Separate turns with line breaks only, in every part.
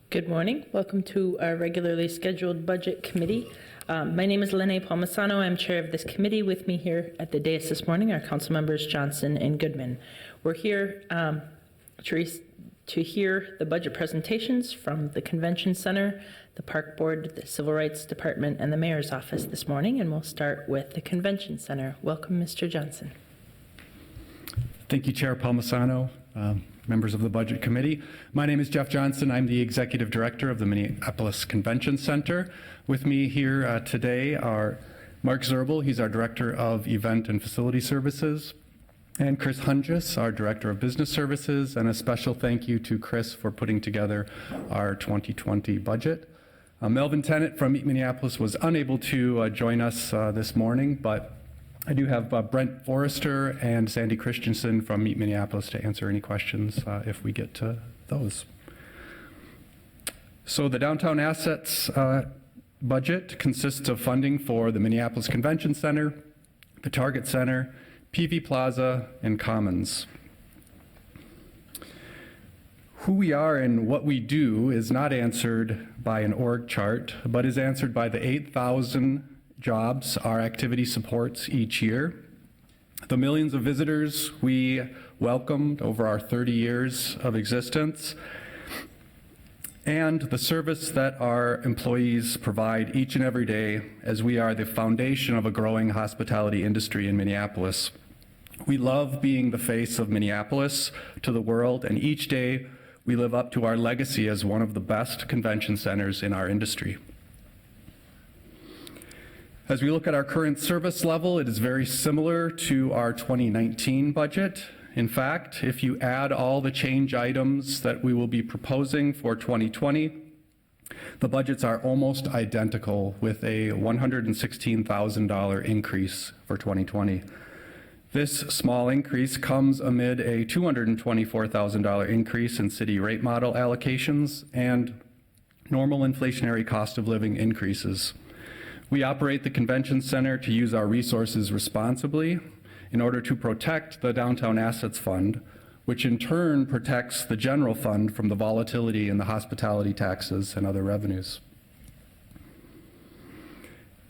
Good morning. Welcome to our regularly scheduled budget committee. My name is Lene Palmisano. I'm chair of this committee. With me here at the dais this morning are council members Johnson and Goodman. We're here to hear the budget presentations from the Convention Center, the Park Board, the Civil Rights Department, and the Mayor's Office this morning, and we'll start with the Convention Center. Welcome, Mr. Johnson.
Thank you, Chair Palmisano, members of the Budget Committee. My name is Jeff Johnson. I'm the Executive Director of the Minneapolis Convention Center. With me here today are Mark Zerbel, he's our Director of Event and Facility Services, and Chris Hunges, our Director of Business Services, and a special thank you to Chris for putting together our 2020 budget. Melvin Tennant from Meet Minneapolis was unable to join us this morning, but I do have Brent Forrester and Sandy Christensen from Meet Minneapolis to answer any questions if we get to those. So the downtown assets budget consists of funding for the Minneapolis Convention Center, the Target Center, PV Plaza, and Commons. Who we are and what we do is not answered by an org chart, but is answered by the 8,000 jobs our activity supports each year, the millions of visitors we welcomed over our 30 years of existence, and the service that our employees provide each and every day, as we are the foundation of a growing hospitality industry in Minneapolis. We love being the face of Minneapolis to the world, and each day we live up to our legacy as one of the best convention centers in our industry. As we look at our current service level, it is very similar to our 2019 budget. In fact, if you add all the change items that we will be proposing for 2020, the budgets are almost identical with a $116,000 increase for 2020. This small increase comes amid a $224,000 increase in city rate model allocations and normal inflationary cost of living increases. We operate the Convention Center to use our resources responsibly in order to protect the Downtown Assets Fund, which in turn protects the general fund from the volatility in the hospitality taxes and other revenues.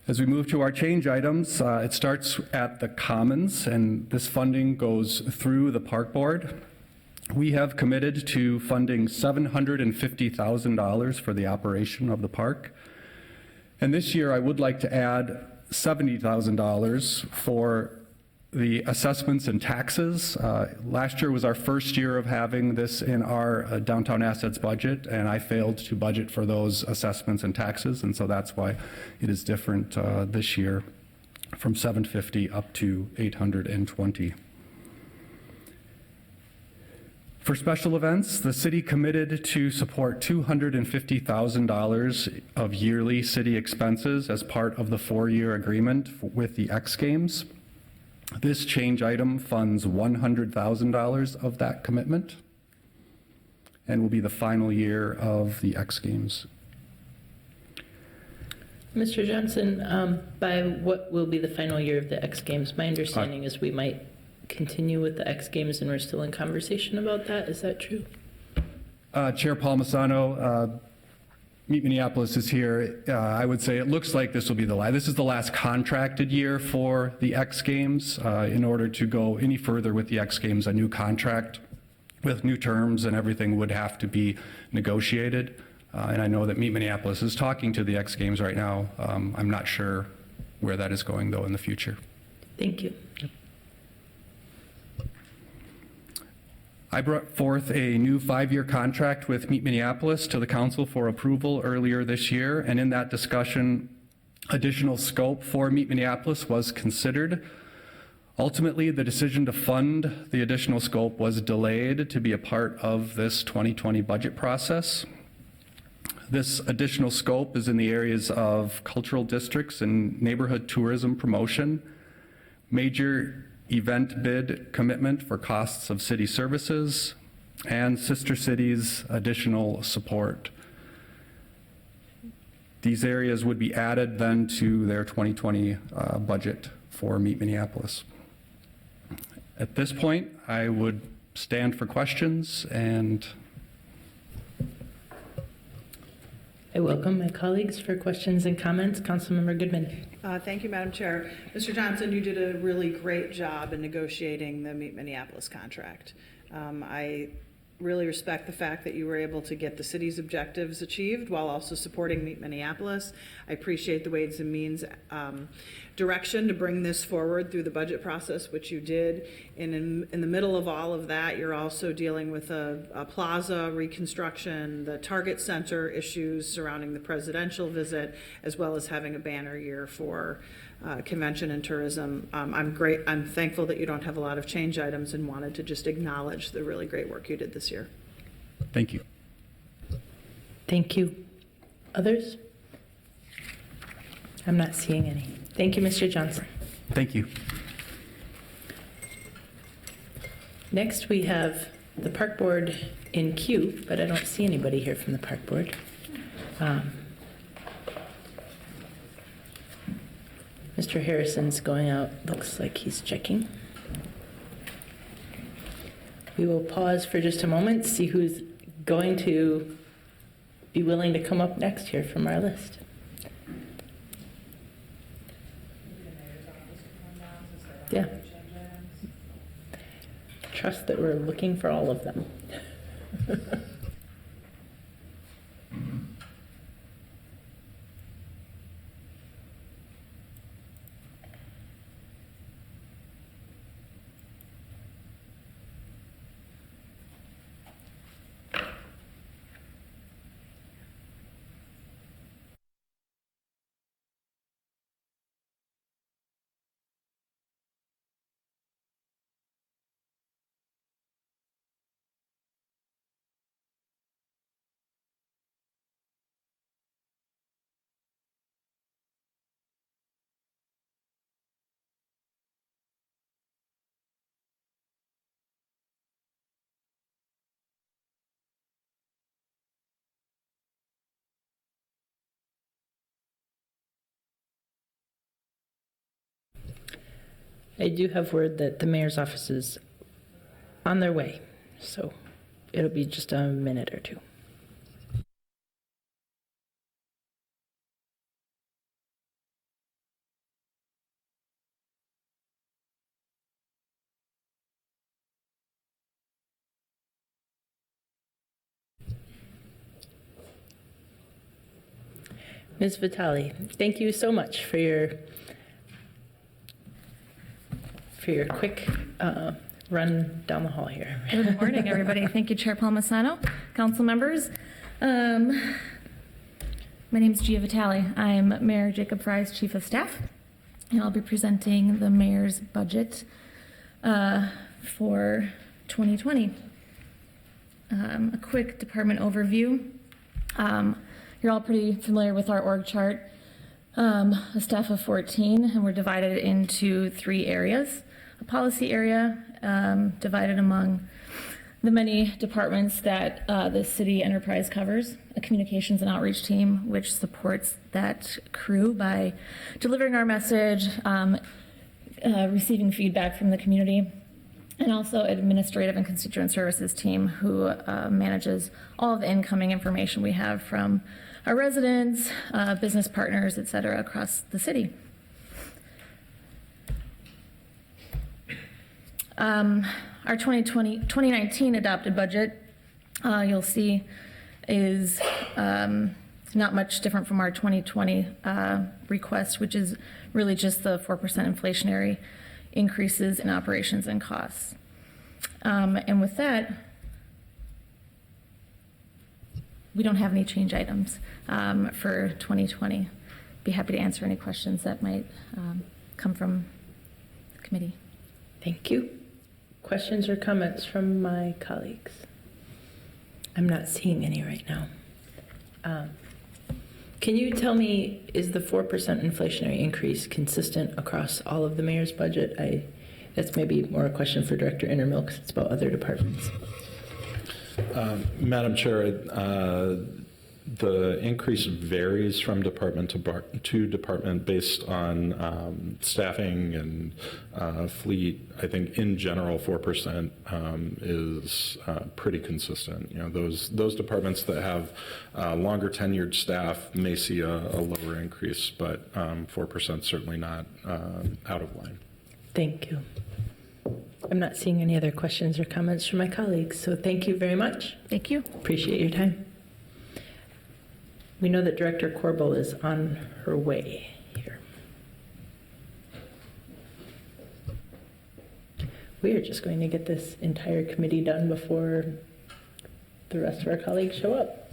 As we move to our change items, it starts at the Commons, and this funding goes through the Park Board. We have committed to funding $750,000 for the operation of the park. And this year, I would like to add $70,000 for the assessments and taxes. Last year was our first year of having this in our downtown assets budget, and I failed to budget for those assessments and taxes, and so that's why it is different this year, from $750 up to $820. For special events, the city committed to support $250,000 of yearly city expenses as part of the 4-year agreement with the X Games. This change item funds $100,000 of that commitment and will be the final year of the X Games.
Mr. Johnson, by what will be the final year of the X Games? My understanding is we might continue with the X Games, and we're still in conversation about that. Is that true?
Chair Palmisano, Meet Minneapolis is here. I would say it looks like this will be this is the last contracted year for the X Games. In order to go any further with the X Games, a new contract with new terms and everything would have to be negotiated. And I know that Meet Minneapolis is talking to the X Games right now. I'm not sure where that is going, though, in the future.
Thank you.
Yep. I brought forth a new 5-year contract with Meet Minneapolis to the council for approval earlier this year, and in that discussion, additional scope for Meet Minneapolis was considered. Ultimately, the decision to fund the additional scope was delayed to be a part of this 2020 budget process. This additional scope is in the areas of cultural districts and neighborhood tourism promotion, major event bid commitment for costs of city services, and sister cities' additional support. These areas would be added then to their 2020 budget for Meet Minneapolis. At this point, I would stand for questions and
I welcome my colleagues for questions and comments. Councilmember Goodman.
Thank you, Madam Chair. Mr. Johnson, you did a really great job in negotiating the Meet Minneapolis contract. I really respect the fact that you were able to get the city's objectives achieved while also supporting Meet Minneapolis. I appreciate the Ways and Means direction to bring this forward through the budget process, which you did. And in the middle of all of that, you're also dealing with a plaza reconstruction, the Target Center issues surrounding the presidential visit, as well as having a banner year for convention and tourism. I'm thankful that you don't have a lot of change items and wanted to just acknowledge the really great work you did this year.
Thank you.
Thank you. Others? I'm not seeing any. Thank you, Mr. Johnson.
Thank you.
Next, we have the Park Board in queue, but I don't see anybody here from the Park Board. Mr. Harrison's going out. Looks like he's checking. We will pause for just a moment, see who's going to be willing to come up next here from our list. Yeah. Trust that we're looking for all of them. I do have word that the mayor's office is on their way, so it'll be just a minute or two. Ms. Vitale, thank you so much for your quick run down the hall here.
Good morning, everybody. Thank you, Chair Palmisano, council members. My name is Gia Vitale. I'm Mayor Jacob Fry's Chief of Staff, and I'll be presenting the mayor's budget for 2020. A quick department overview. You're all pretty familiar with our org chart. A staff of 14, and we're divided into 3 areas. A policy area divided among the many departments that the city enterprise covers, a communications and outreach team, which supports that crew by delivering our message, receiving feedback from the community, and also administrative and constituent services team who manages all of the incoming information we have from our residents, business partners, et cetera, across the city. Our 2019 adopted budget, you'll see, is not much different from our 2020 request, which is really just the 4% inflationary increases in operations and costs. And with that, we don't have any change items for 2020. Be happy to answer any questions that might come from the committee.
Thank you. Questions or comments from my colleagues? I'm not seeing any right now. Can you tell me, is the 4% inflationary increase consistent across all of the mayor's budget? That's maybe more a question for Director Innermill because it's about other departments.
Madam Chair, The increase varies from department to department based on staffing and fleet. I think in general, 4% is pretty consistent. You know, those departments that have longer tenured staff may see a lower increase, but 4% certainly not out of line.
Thank you. I'm not seeing any other questions or comments from my colleagues, so thank you very much.
Thank you.
Appreciate your time. We know that Director Corbel is on her way here. We are just going to get this entire committee done before the rest of our colleagues show up.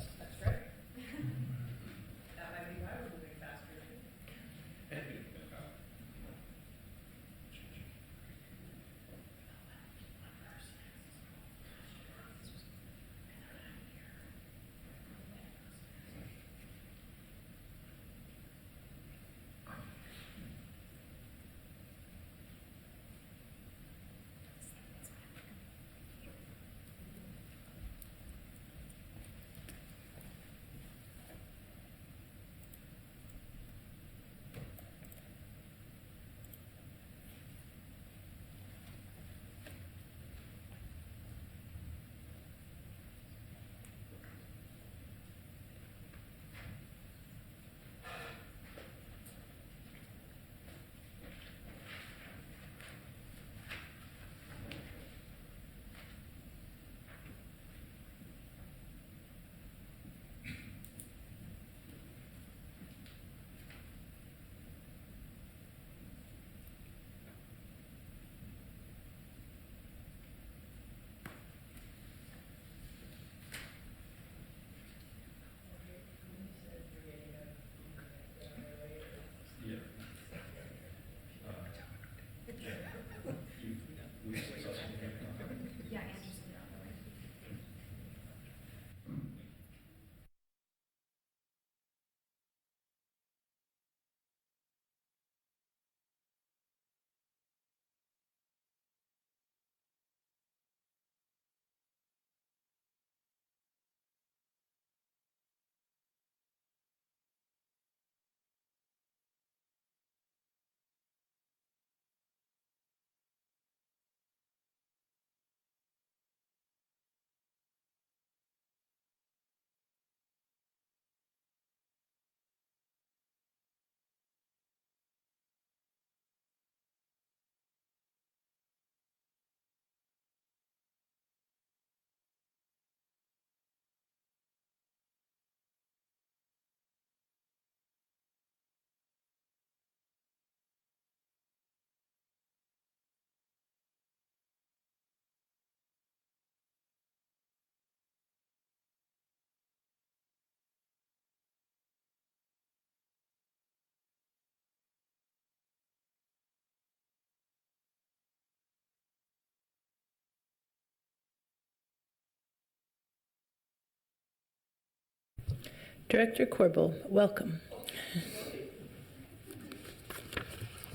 Director Corbel, welcome.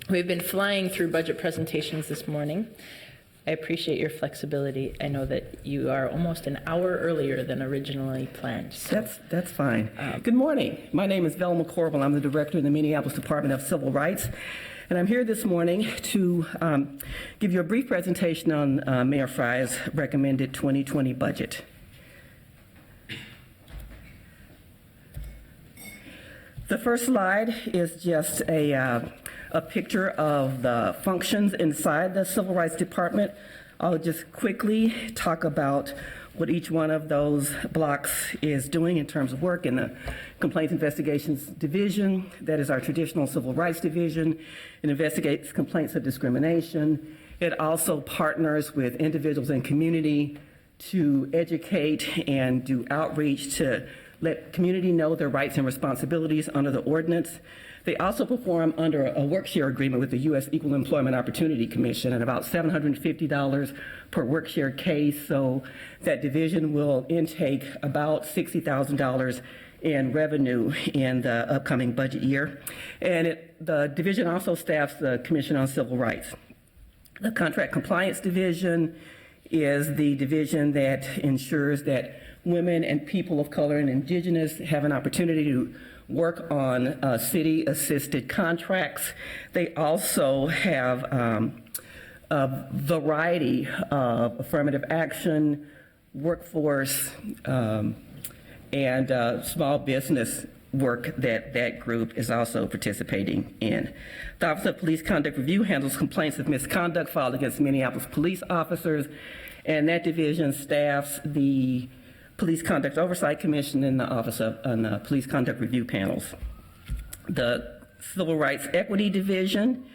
We've been flying through budget presentations this morning. I appreciate your flexibility. I know that you are almost an hour earlier than originally planned. So,
That's fine. Good morning. My name is Velma Corbel. I'm the director in the Minneapolis Department of Civil Rights. And I'm here this morning to give you a brief presentation on Mayor Fry's recommended 2020 budget. The first slide is just a picture of the functions inside the Civil Rights Department. I'll just quickly talk about what each one of those blocks is doing in terms of work in the Complaints Investigations Division. That is our traditional Civil Rights Division. It investigates complaints of discrimination. It also partners with individuals and community to educate and do outreach to let community know their rights and responsibilities under the ordinance. They also perform under a work-share agreement with the U.S. Equal Employment Opportunity Commission at about $750 per work-share case. So that division will intake about $60,000 in revenue in the upcoming budget year. And the division also staffs the Commission on Civil Rights. The Contract Compliance Division is the division that ensures that women and people of color and indigenous have an opportunity to work on city-assisted contracts. They also have a variety of affirmative action, workforce, and small business work that that group is also participating in. The Office of Police Conduct Review handles complaints of misconduct filed against Minneapolis police officers, and that division staffs the Police Conduct Oversight Commission and the Office of Police Conduct Review panels. The Civil Rights Equity Division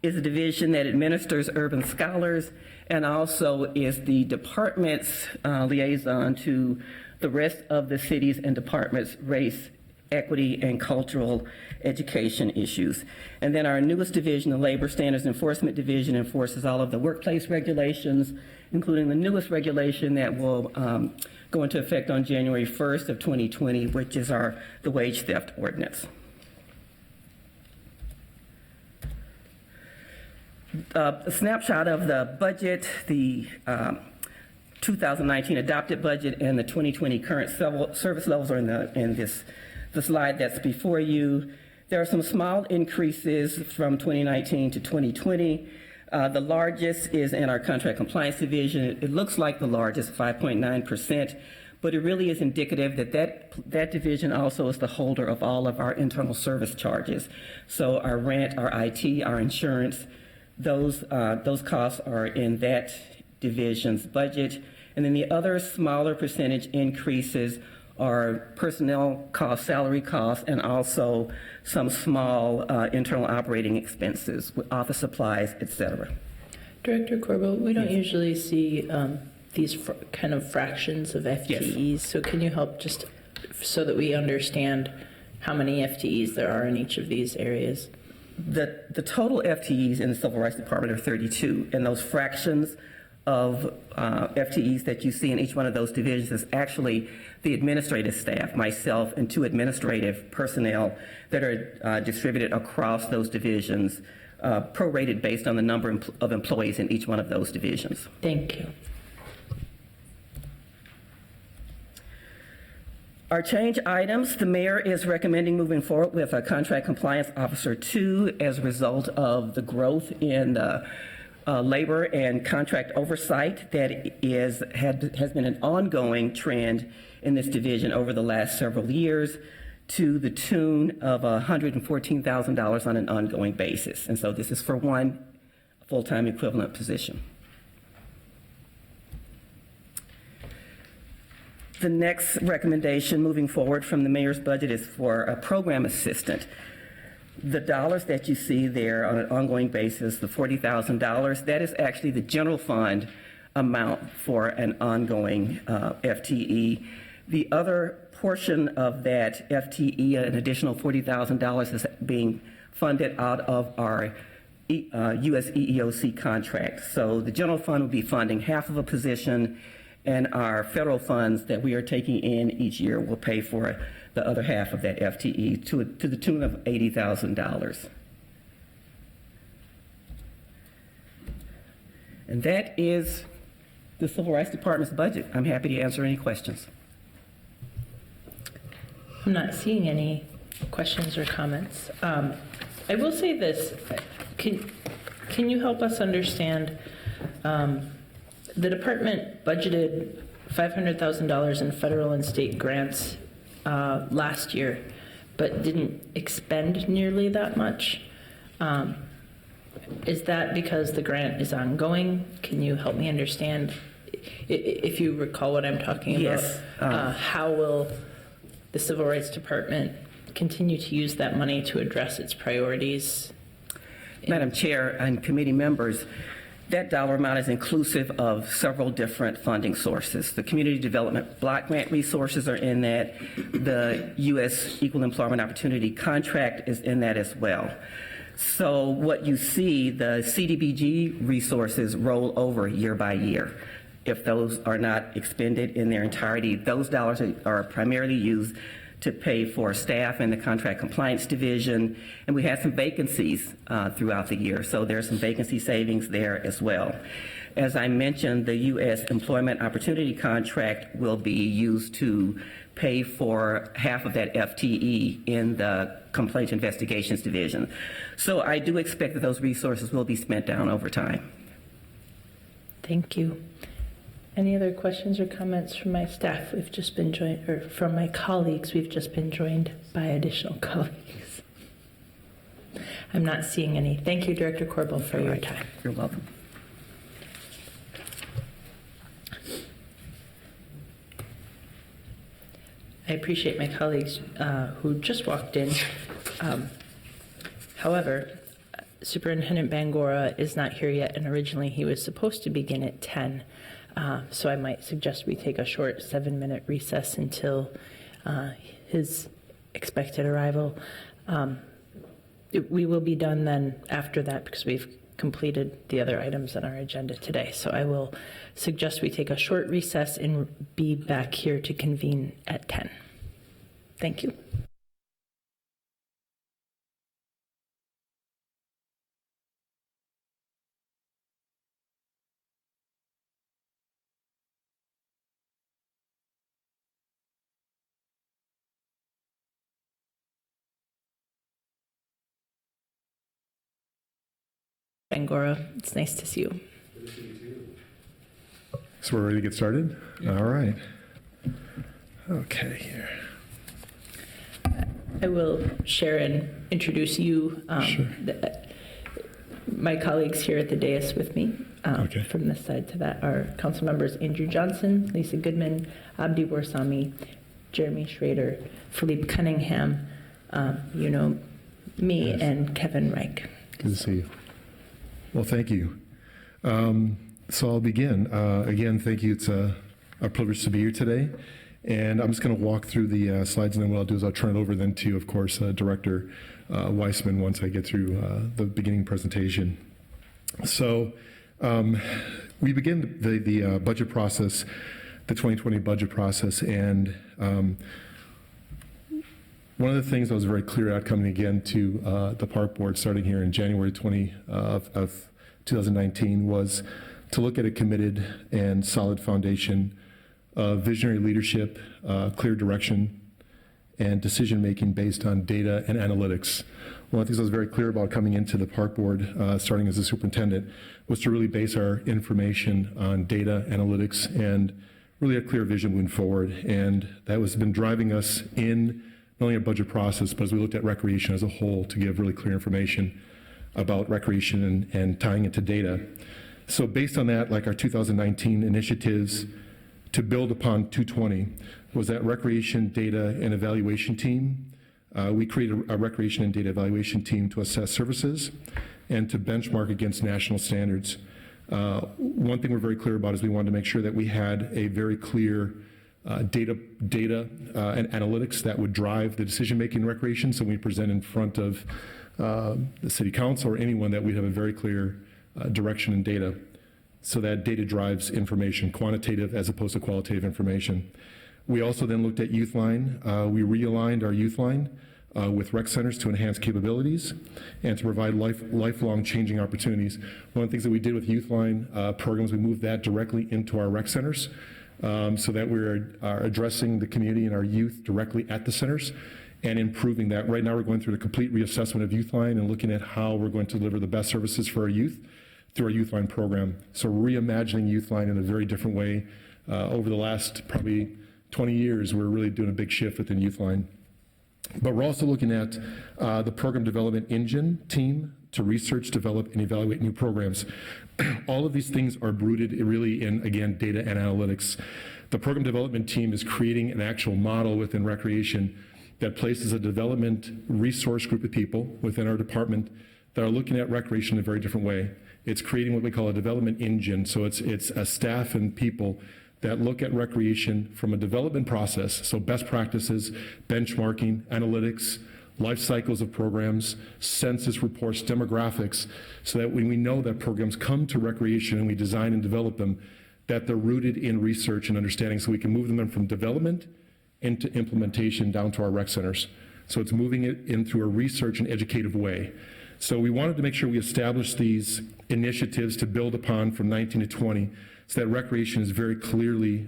is a division that administers urban scholars and also is the department's liaison to the rest of the cities and departments' race, equity, and cultural education issues. And then our newest division, the Labor Standards Enforcement Division, enforces all of the workplace regulations, including the newest regulation that will go into effect on January 1st of 2020, which is the wage theft ordinance. A snapshot of the budget, the 2019 adopted budget, and the 2020 current service levels are in the slide that's before you. There are some small increases from 2019 to 2020. The largest is in our contract compliance division. It looks like the largest, 5.9%, but it really is indicative that division also is the holder of all of our internal service charges. So our rent, our IT, our insurance, those costs are in that division's budget. And then the other smaller percentage increases are personnel costs, salary costs, and also some small internal operating expenses, with office supplies, et cetera.
Director Corbo, we don't usually see these kind of fractions of FTEs,
Yes.
so can you help just so that we understand how many FTEs there are in each of these areas?
The total FTEs in the Civil Rights Department are 32, and those fractions of FTEs that you see in each one of those divisions is actually the administrative staff, myself, and 2 administrative personnel that are distributed across those divisions, prorated based on the number of employees in each one of those divisions.
Thank you.
Our change items, the mayor is recommending moving forward with a contract compliance officer 2 as a result of the growth in the labor and contract oversight that has been an ongoing trend in this division over the last several years, to the tune of $114,000 on an ongoing basis. And so this is for one full-time equivalent position. The next recommendation moving forward from the mayor's budget is for a program assistant. The dollars that you see there on an ongoing basis, the $40,000, that is actually the general fund amount for an ongoing FTE. The other portion of that FTE, an additional $40,000, is being funded out of our U.S. EEOC contract. So the general fund will be funding half of a position, and our federal funds that we are taking in each year will pay for the other half of that FTE to the tune of $80,000. And that is the Civil Rights Department's budget. I'm happy to answer any questions.
I'm not seeing any questions or comments. I will say this, can you help us understand, the department budgeted $500,000 in federal and state grants last year, but didn't expend nearly that much. Is that because the grant is ongoing? Can you help me understand, if you recall what I'm talking about?
Yes.
How will the Civil Rights Department continue to use that money to address its priorities?
Madam Chair and committee members, that dollar amount is inclusive of several different funding sources. The Community Development Block Grant resources are in that. The U.S. Equal Employment Opportunity Contract is in that as well. So what you see, the CDBG resources roll over year by year. If those are not expended in their entirety, those dollars are primarily used to pay for staff in the contract compliance division, and we had some vacancies throughout the year, so there's some vacancy savings there as well. As I mentioned, the U.S. Employment Opportunity Contract will be used to pay for half of that FTE in the Complaints Investigations Division. So I do expect that those resources will be spent down over time.
Thank you. Any other questions or comments from my staff? We've just been joined, or from my colleagues, we've just been joined by additional colleagues. I'm not seeing any. Thank you, Director Corbell, for your time.
You're welcome.
I appreciate my colleagues who just walked in. However, Superintendent Bangora is not here yet, and originally he was supposed to begin at 10. So I might suggest we take a short 7-minute recess until his expected arrival. We will be done then after that because we've completed the other items on our agenda today. So I will suggest we take a short recess and be back here to convene at 10. Thank you. Bangora, it's nice to see you.
So we're ready to get started? All right. Okay, here.
I will share and introduce you,
Sure.
My colleagues here at the dais with me.
Okay.
From this side to that are council members Andrew Johnson, Lisa Goodman, Abdi Warsami, Jeremy Schrader, Philippe Cunningham, you know me,
Yes.
and Kevin Reich.
Good to see you. Well, thank you. So I'll begin. Again, thank you. It's a privilege to be here today. And I'm just going to walk through the slides, and then what I'll do is I'll turn it over then to, of course, Director Weissman once I get through the beginning presentation. So we begin the budget process, the 2020 budget process, and one of the things that was very clear out coming again to the Park Board starting here in January 20 of 2019 was to look at a committed and solid foundation of visionary leadership, clear direction, and decision-making based on data and analytics. One of the things I was very clear about coming into the Park Board, starting as a superintendent, was to really base our information on data, analytics, and really a clear vision moving forward. And that has been driving us in not only our budget process, but as we looked at recreation as a whole to give really clear information about recreation and tying it to data. So based on that, like our 2019 initiatives to build upon 220 was that recreation data and evaluation team. We created a recreation and data evaluation team to assess services and to benchmark against national standards. One thing we're very clear about is we wanted to make sure that we had a very clear data and analytics that would drive the decision-making in recreation. So we present in front of the city council or anyone that we'd have a very clear direction and data. So that data drives information, quantitative as opposed to qualitative information. We also then looked at Youthline. We realigned our Youthline with rec centers to enhance capabilities and to provide lifelong changing opportunities. One of the things that we did with Youthline programs, we moved that directly into our rec centers so that we're addressing the community and our youth directly at the centers and improving that. Right now we're going through the complete reassessment of Youthline and looking at how we're going to deliver the best services for our youth through our Youthline program. So reimagining Youthline in a very different way. Over the last probably 20 years, we're really doing a big shift within Youthline. But we're also looking at the program development engine team to research, develop, and evaluate new programs. All of these things are rooted really in, again, data and analytics. The program development team is creating an actual model within recreation that places a development resource group of people within our department that are looking at recreation in a very different way. It's creating what we call a development engine. So it's a staff and people that look at recreation from a development process. So best practices, benchmarking, analytics, life cycles of programs, census reports, demographics, so that when we know that programs come to recreation and we design and develop them, that they're rooted in research and understanding so we can move them from development into implementation down to our rec centers. So it's moving it in through a research and educative way. So we wanted to make sure we established these initiatives to build upon from 19 to 20, so that recreation is very clearly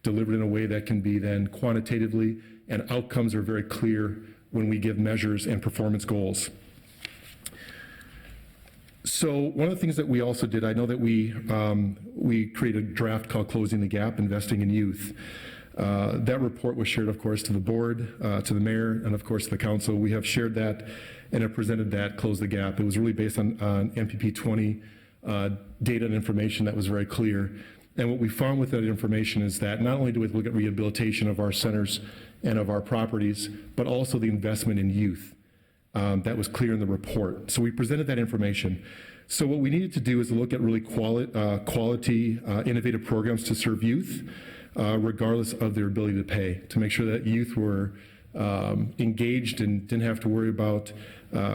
delivered in a way that can be then quantitatively, and outcomes are very clear when we give measures and performance goals. So one of the things that we also did, I know that we created a draft called Closing the Gap, Investing in Youth. That report was shared, of course, to the board, to the mayor, and of course the council. We have shared that and have presented that Close the Gap. It was really based on MPP 20 data and information that was very clear. And what we found with that information is that not only do we look at rehabilitation of our centers and of our properties, but also the investment in youth. That was clear in the report. So we presented that information. So what we needed to do is look at really quality, innovative programs to serve youth, regardless of their ability to pay, to make sure that youth were engaged and didn't have to worry about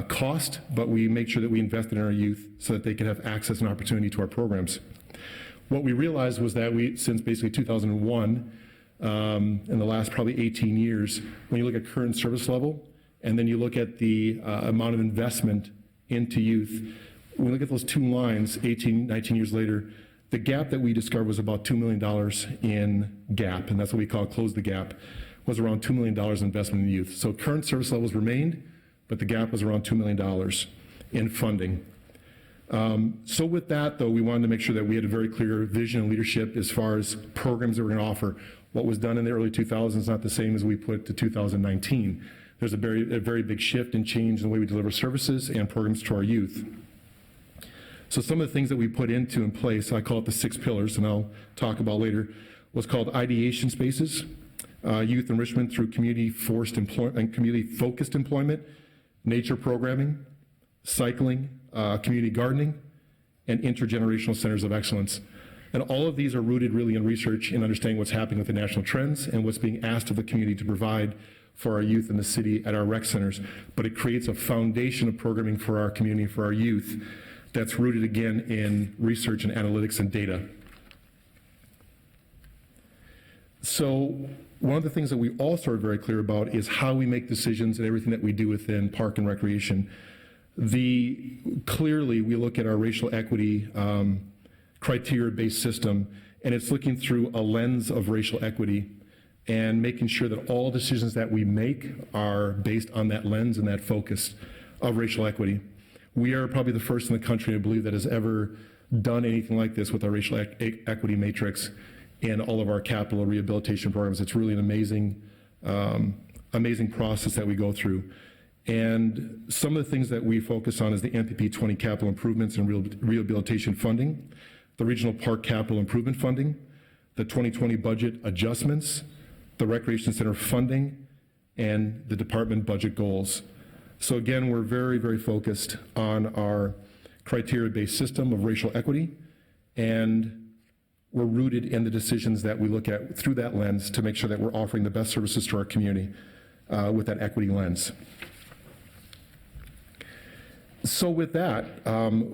cost, but we make sure that we invested in our youth so that they could have access and opportunity to our programs. What we realized was that since basically 2001, in the last probably 18 years, when you look at current service level, and then you look at the amount of investment into youth, when we look at those two lines, 18, 19 years later, the gap that we discovered was about $2 million in gap, and that's what we call Close the Gap, was around $2 million in investment in youth. So current service levels remained, but the gap was around $2 million in funding. So with that, though, we wanted to make sure that we had a very clear vision and leadership as far as programs that we're going to offer. What was done in the early 2000s is not the same as we put to 2019. There's a very big shift and change in the way we deliver services and programs to our youth. So some of the things that we put in place, I call it the 6 pillars, and I'll talk about later, was called ideation spaces, youth enrichment through community-focused employment, nature programming, cycling, community gardening, and intergenerational centers of excellence. And all of these are rooted really in research and understanding what's happening with the national trends and what's being asked of the community to provide for our youth in the city at our rec centers. But it creates a foundation of programming for our community, for our youth, that's rooted again in research and analytics and data. So one of the things that we also are very clear about is how we make decisions and everything that we do within park and recreation. Clearly, we look at our racial equity criteria-based system, and it's looking through a lens of racial equity and making sure that all decisions that we make are based on that lens and that focus of racial equity. We are probably the first in the country, I believe, that has ever done anything like this with our racial equity matrix in all of our capital rehabilitation programs. It's really an amazing process that we go through. And some of the things that we focus on is the MPP 20 capital improvements and rehabilitation funding, the regional park capital improvement funding, the 2020 budget adjustments, the recreation center funding, and the department budget goals. So again, we're very, very focused on our criteria-based system of racial equity, and we're rooted in the decisions that we look at through that lens to make sure that we're offering the best services to our community with that equity lens. So with that,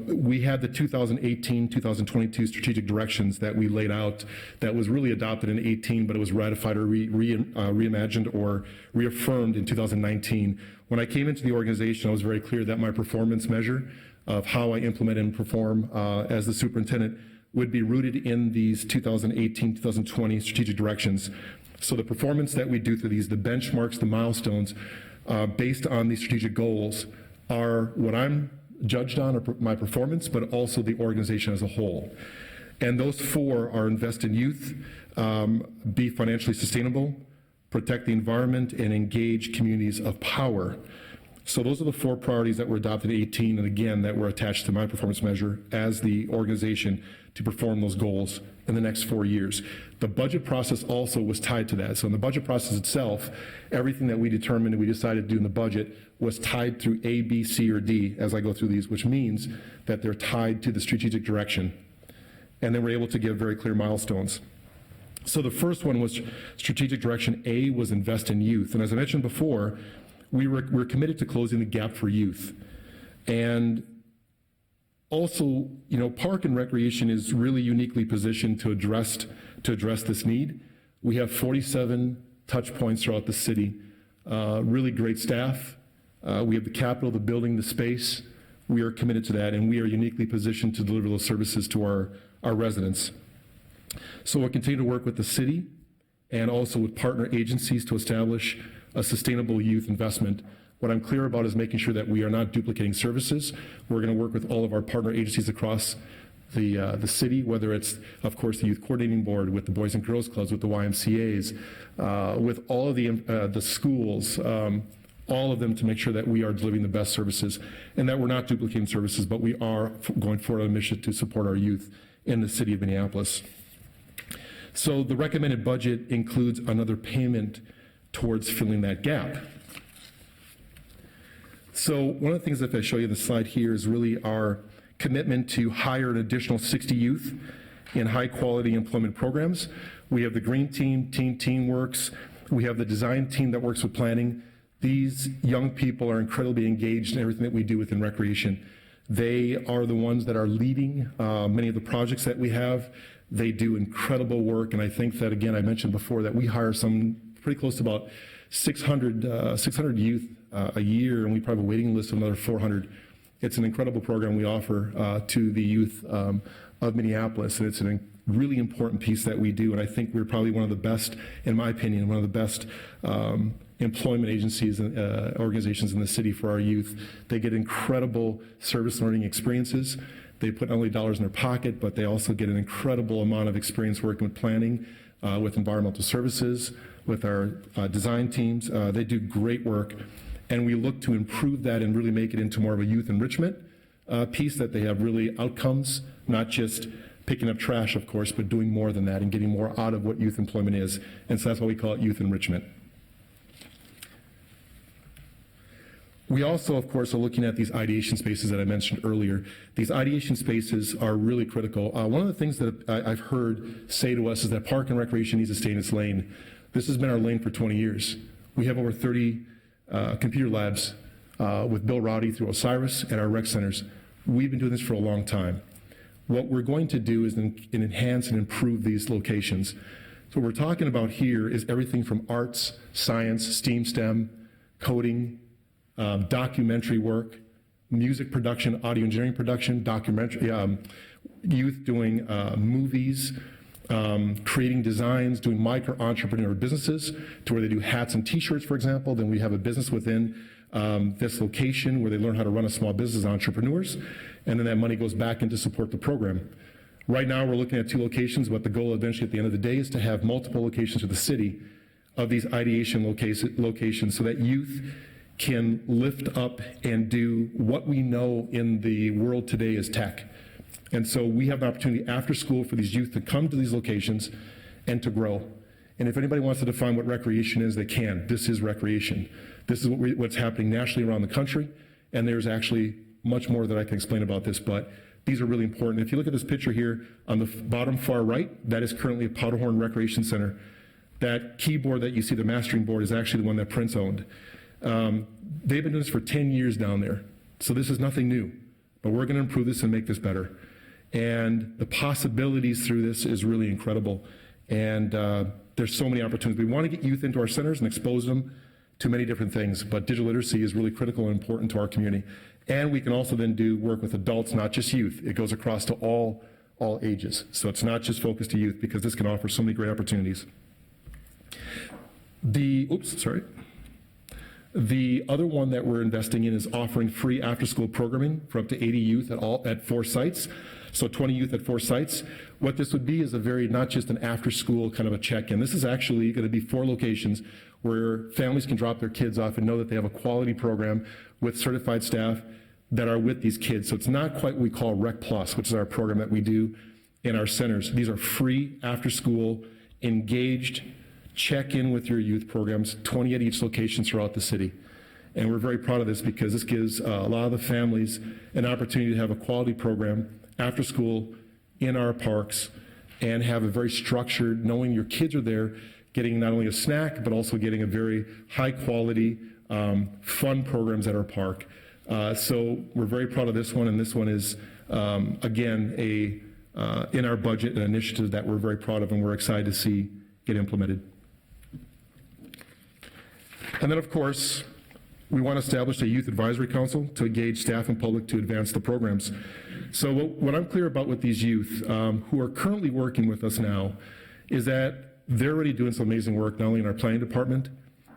we had the 2018-2022 strategic directions that we laid out that was really adopted in 18, but it was ratified or reimagined or reaffirmed in 2019. When I came into the organization, I was very clear that my performance measure of how I implement and perform as the superintendent would be rooted in these 2018-2020 strategic directions. So the performance that we do through these, the benchmarks, the milestones, based on these strategic goals, are what I'm judged on, or my performance, but also the organization as a whole. And those 4 are invest in youth, be financially sustainable, protect the environment, and engage communities of power. So those are the 4 priorities that were adopted in 18, and again, that were attached to my performance measure as the organization to perform those goals in the next 4 years. The budget process also was tied to that. So in the budget process itself, everything that we determined and we decided to do in the budget was tied through A, B, C, or D as I go through these, which means that they're tied to the strategic direction. And then we're able to give very clear milestones. So the first one was strategic direction A was invest in youth. And as I mentioned before, we're committed to closing the gap for youth. And also, you know, park and recreation is really uniquely positioned to address this need. We have 47 touch points throughout the city. Really great staff. We have the capital, the building, the space. We are committed to that, and we are uniquely positioned to deliver those services to our residents. So we'll continue to work with the city and also with partner agencies to establish a sustainable youth investment. What I'm clear about is making sure that we are not duplicating services. We're going to work with all of our partner agencies across the city, whether it's, of course, the Youth Coordinating Board, with the Boys and Girls Clubs, with the YMCAs, with all of the schools, all of them, to make sure that we are delivering the best services and that we're not duplicating services, but we are going forward on a mission to support our youth in the city of Minneapolis. So the recommended budget includes another payment towards filling that gap. So one of the things that I show you on the slide here is really our commitment to hire an additional 60 youth in high-quality employment programs. We have the Green Team, Teen Works. We have the design team that works with planning. These young people are incredibly engaged in everything that we do within recreation. They are the ones that are leading many of the projects that we have. They do incredible work, and I think that, again, I mentioned before that we hire some pretty close to about 600 youth a year, and we probably have a waiting list of another 400. It's an incredible program we offer to the youth of Minneapolis, and it's a really important piece that we do, and I think we're probably one of the best, in my opinion, one of the best employment agencies and organizations in the city for our youth. They get incredible service learning experiences. They put not only dollars in their pocket, but they also get an incredible amount of experience working with planning, with environmental services, with our design teams. They do great work, and we look to improve that and really make it into more of a youth enrichment piece, that they have really outcomes, not just picking up trash, of course, but doing more than that and getting more out of what youth employment is. And so that's why we call it youth enrichment. We also, of course, are looking at these ideation spaces that I mentioned earlier. These ideation spaces are really critical. One of the things that I've heard say to us is that park and recreation needs to stay in its lane. This has been our lane for 20 years. We have over 30 computer labs with Bill Rowdy through Osiris at our rec centers. We've been doing this for a long time. What we're going to do is enhance and improve these locations. So what we're talking about here is everything from arts, science, STEAM, STEM, coding, documentary work, music production, audio engineering production, documentary, youth doing movies, creating designs, doing micro-entrepreneur businesses to where they do hats and t-shirts, for example. Then we have a business within this location where they learn how to run a small business as entrepreneurs, and then that money goes back in to support the program. Right now we're looking at 2 locations, but the goal eventually at the end of the day is to have multiple locations for the city of these ideation locations so that youth can lift up and do what we know in the world today is tech. And so we have an opportunity after school for these youth to come to these locations and to grow. And if anybody wants to define what recreation is, they can. This is recreation. This is what's happening nationally around the country, and there's actually much more that I can explain about this, but these are really important. If you look at this picture here on the bottom far right, that is currently a Powderhorn Recreation Center. That keyboard that you see, the mastering board, is actually the one that Prince owned. They've been doing this for 10 years down there, so this is nothing new, but we're going to improve this and make this better. And the possibilities through this is really incredible, and there's so many opportunities. We want to get youth into our centers and expose them to many different things, but digital literacy is really critical and important to our community. And we can also then do work with adults, not just youth. It goes across to all ages, so it's not just focused to youth, because this can offer so many great opportunities. The other one that we're investing in is offering free after-school programming for up to 80 youth at 4 sites. So 20 youth at 4 sites. What this would be is not just an after-school kind of a check-in. This is actually going to be 4 locations where families can drop their kids off and know that they have a quality program with certified staff that are with these kids. So it's not quite what we call Rec Plus, which is our program that we do in our centers. These are free after-school, engaged, check-in with your youth programs, 20 at each location throughout the city. And we're very proud of this because this gives a lot of the families an opportunity to have a quality program after school in our parks and have a very structured, knowing your kids are there, getting not only a snack, but also getting a very high quality, fun programs at our park. So we're very proud of this one, and this one is, again, in our budget, an initiative that we're very proud of and we're excited to see get implemented. And then, of course, we want to establish a youth advisory council to engage staff and public to advance the programs. So what I'm clear about with these youth who are currently working with us now is that they're already doing some amazing work, not only in our planning department,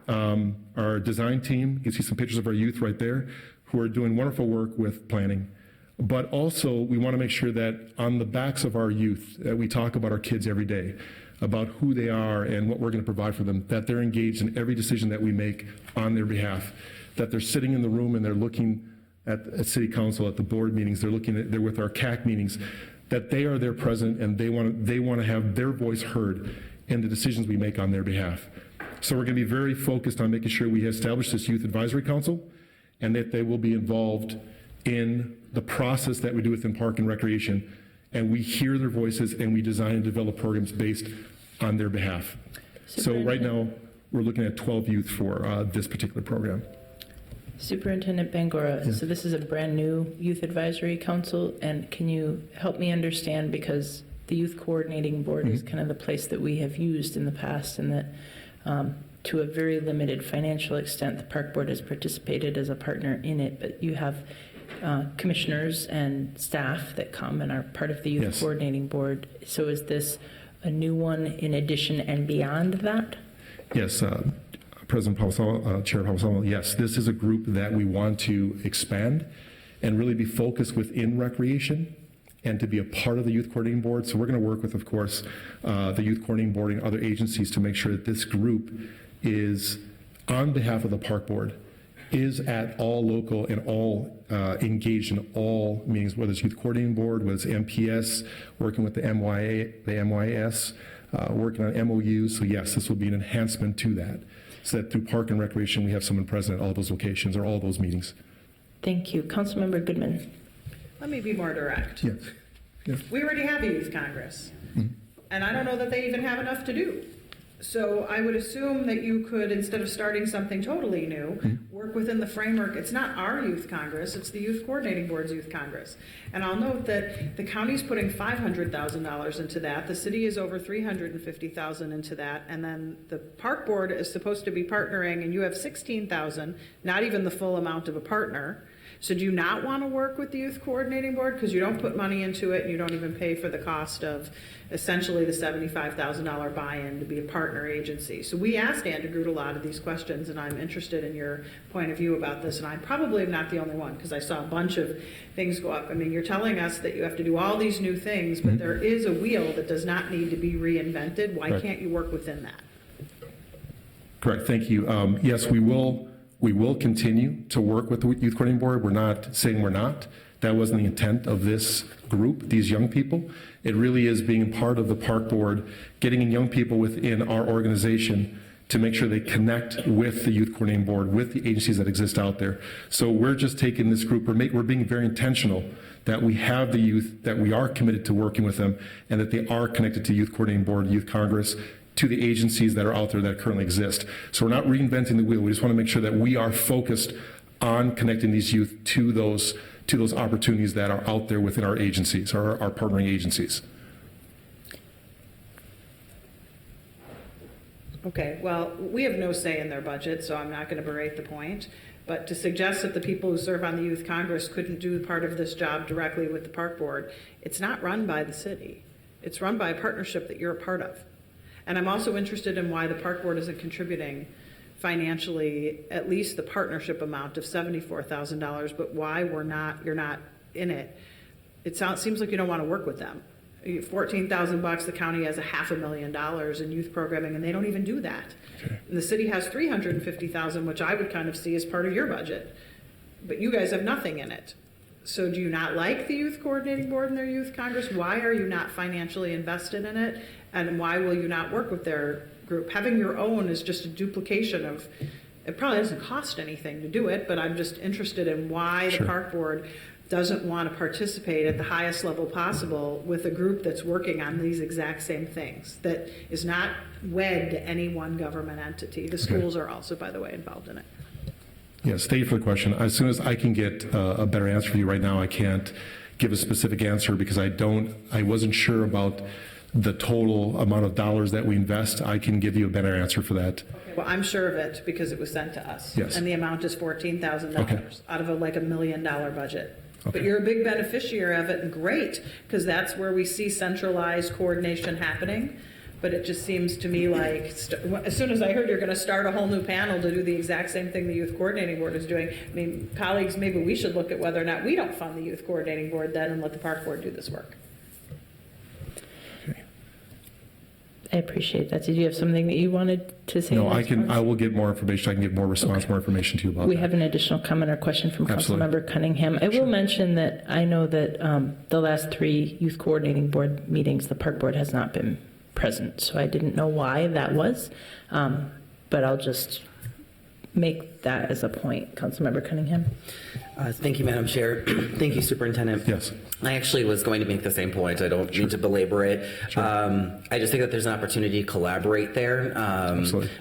our design team, you can see some pictures of our youth right there, who are doing wonderful work with planning. But also, we want to make sure that on the backs of our youth, that we talk about our kids every day, about who they are and what we're going to provide for them, that they're engaged in every decision that we make on their behalf, that they're sitting in the room and they're looking at city council, at the board meetings, they're with our CAC meetings, that they are there present and they want to have their voice heard in the decisions we make on their behalf. So we're going to be very focused on making sure we establish this youth advisory council and that they will be involved in the process that we do within Park and Recreation, and we hear their voices and we design and develop programs based on their behalf. So right now, we're looking at 12 youth for this particular program.
Superintendent Bangora, so this is a brand new youth advisory council, and can you help me understand, because the youth coordinating board is kind of the place that we have used in the past, and that to a very limited financial extent, the park board has participated as a partner in it, but you have commissioners and staff that come and are part of the youth coordinating board. So is this a new one in addition and beyond that?
Yes, President Palmisano, Chair Palmisano, yes, this is a group that we want to expand and really be focused within recreation and to be a part of the youth coordinating board. So we're going to work with, of course, the youth coordinating board and other agencies to make sure that this group is, on behalf of the park board, is at all local and all engaged in all meetings, whether it's youth coordinating board, whether it's MPS, working with the MYS, working on MOUs. So yes, this will be an enhancement to that, so that through Park and Recreation, we have someone present at all those locations or all those meetings.
Thank you. Councilmember Goodman.
Let me be more direct.
Yes.
We already have a youth congress, and I don't know that they even have enough to do. So I would assume that you could, instead of starting something totally new, work within the framework. It's not our youth congress, it's the youth coordinating board's youth congress. And I'll note that the county's putting $500,000 into that, the city is over $350,000 into that, and then the park board is supposed to be partnering, and you have $16,000, not even the full amount of a partner. So do you not want to work with the youth coordinating board? Because you don't put money into it and you don't even pay for the cost of essentially the $75,000 buy-in to be a partner agency. So we asked Andrew Groot a lot of these questions, and I'm interested in your point of view about this. And I probably am not the only one, because I saw a bunch of things go up. I mean, you're telling us that you have to do all these new things, but there is a wheel that does not need to be reinvented. Why can't you work within that?
Correct, thank you. Yes, we will continue to work with the Youth Coordinating Board. We're not saying we're not. That wasn't the intent of this group, these young people. It really is being part of the park board, getting in young people within our organization to make sure they connect with the Youth Coordinating Board, with the agencies that exist out there. So we're just taking this group, we're being very intentional that we have the youth, that we are committed to working with them, and that they are connected to Youth Coordinating Board, Youth Congress, to the agencies that are out there that currently exist. So we're not reinventing the wheel. We just want to make sure that we are focused on connecting these youth to those opportunities that are out there within our agencies, or our partnering agencies.
Okay, well, we have no say in their budget, so I'm not going to berate the point. But to suggest that the people who serve on the Youth Congress couldn't do part of this job directly with the park board, it's not run by the city. It's run by a partnership that you're a part of. And I'm also interested in why the park board isn't contributing financially at least the partnership amount of $74,000, but why you're not in it. It seems like you don't want to work with them. $14,000, the county has $500,000 in youth programming, and they don't even do that. Okay. And the city has $350,000, which I would kind of see as part of your budget, but you guys have nothing in it. So do you not like the Youth Coordinating Board and their Youth Congress? Why are you not financially invested in it? And why will you not work with their group? Having your own is just a duplication of, it probably doesn't cost anything to do it, but I'm just interested in why the park board doesn't want to participate at the highest level possible with a group that's working on these exact same things, that is not wed to any one government entity. The schools are also, by the way, involved in it.
Yes, thank you for the question. As soon as I can get a better answer for you right now, I can't give a specific answer because I wasn't sure about the total amount of dollars that we invest, I can give you a better answer for that.
Well, I'm sure of it because it was sent to us.
Yes.
And the amount is $14,000
Okay.
out of like $1 million budget. But
Okay.
you're a big beneficiary of it, and great, because that's where we see centralized coordination happening. But it just seems to me like, as soon as I heard you're going to start a whole new panel to do the exact same thing the Youth Coordinating Board is doing, I mean, colleagues, maybe we should look at whether or not we don't fund the Youth Coordinating Board then and let the Park Board do this work.
I appreciate that. Did you have something that you wanted to say?
No,
in
I
response?
will get more information. I can give more response, more information to you about
We
that.
have an additional comment or question from
Absolutely.
Councilmember Cunningham. I will mention that I know that the last 3 Youth Coordinating Board meetings, the Park Board has not been present, so I didn't know why that was, but I'll just make that as a point. Councilmember Cunningham?
Thank you, Madam Chair. Thank you, Superintendent.
Yes.
I actually was going to make the same point. I don't mean to belabor it. I just think that there's an opportunity to collaborate there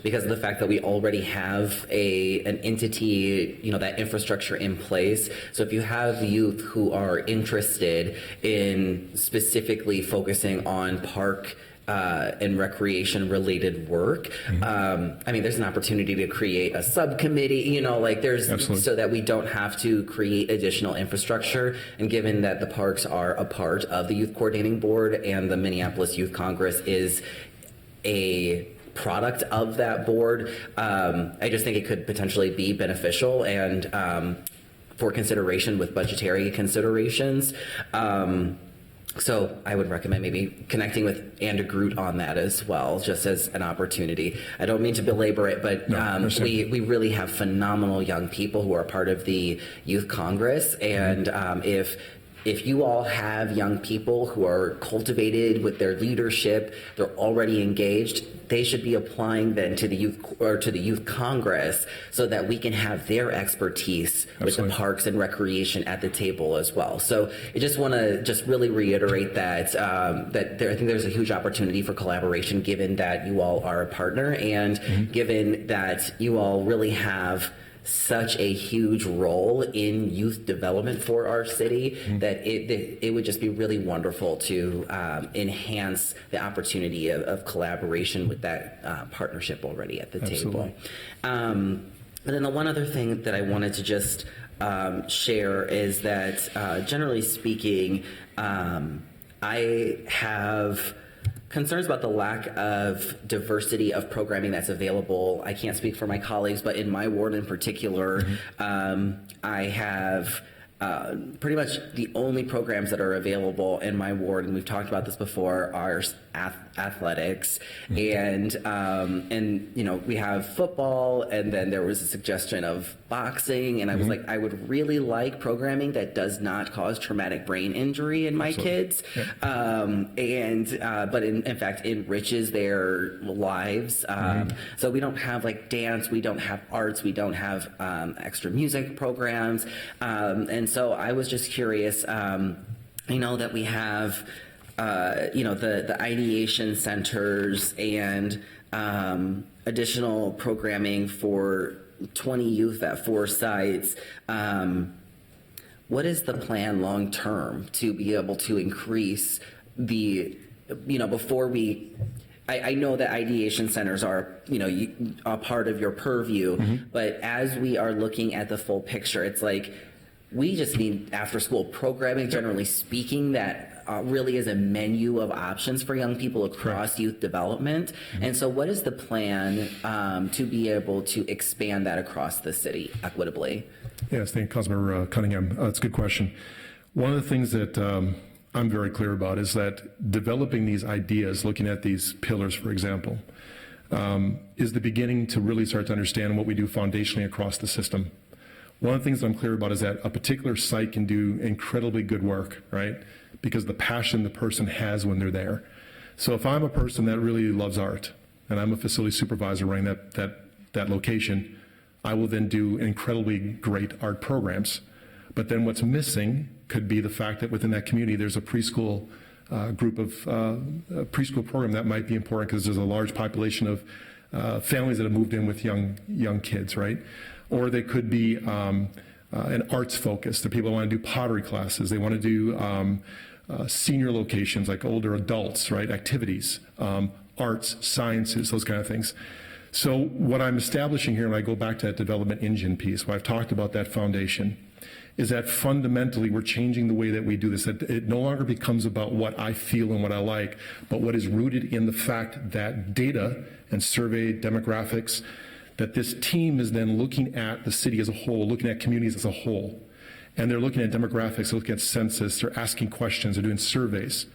because of the fact that we already have an entity, that infrastructure in place. So if you have youth who are interested in specifically focusing on park and recreation related work. I mean, there's an opportunity to create a subcommittee,
Absolutely.
so that we don't have to create additional infrastructure. And given that the parks are a part of the Youth Coordinating Board and the Minneapolis Youth Congress is a product of that board, I just think it could potentially be beneficial and for consideration with budgetary considerations. So I would recommend maybe connecting with Andrew Groot on that as well, just as an opportunity. I don't mean to belabor it, but we really have phenomenal young people who are part of the Youth Congress. And if you all have young people who are cultivated with their leadership, they're already engaged, they should be applying then to the Youth Congress so that we can have their expertise with the parks and recreation at the table as well. So I just want to really reiterate that I think there's a huge opportunity for collaboration given that you all are a partner and given that you all really have such a huge role in youth development for our city that it would just be really wonderful to enhance the opportunity of collaboration with that partnership already at the table. And then the one other thing that I wanted to just share is that generally speaking, I have concerns about the lack of diversity of programming that's available. I can't speak for my colleagues, but in my ward in particular, I have pretty much the only programs that are available in my ward, and we've talked about this before, are athletics, and we have football, and then there was a suggestion of boxing, and I was like, I would really like programming that does not cause traumatic brain injury in my kids, but in fact enriches their lives. So we don't have like dance, we don't have arts, we don't have extra music programs, and so I was just curious. I know that we have the ideation centers and additional programming for 20 youth at 4 sites. What is the plan long term to be able to increase before we, I know that ideation centers are, a part of your purview, but as we are looking at the full picture, it's like, we just need after school programming, generally speaking, that really is a menu of options for young people across youth development. And so what is the plan to be able to expand that across the city equitably?
Yes, thank you, Councilmember Cunningham. That's a good question. One of the things that I'm very clear about is that developing these ideas, looking at these pillars, for example, is the beginning to really start to understand what we do foundationally across the system. One of the things that I'm clear about is that a particular site can do incredibly good work, right? Because the passion the person has when they're there. So if I'm a person that really loves art, and I'm a facility supervisor running that location, I will then do incredibly great art programs. But then what's missing could be the fact that within that community there's a preschool group of preschool program that might be important because there's a large population of families that have moved in with young kids, right? Or they could be an arts focus. The people want to do pottery classes. They want to do senior locations like older adults, right? Activities, arts, sciences, those kind of things. So what I'm establishing here, when I go back to that development engine piece, where I've talked about that foundation, is that fundamentally we're changing the way that we do this, that it no longer becomes about what I feel and what I like, but what is rooted in the fact that data and survey demographics, that this team is then looking at the city as a whole, looking at communities as a whole. And they're looking at demographics, they're looking at census, they're asking questions, they're doing surveys.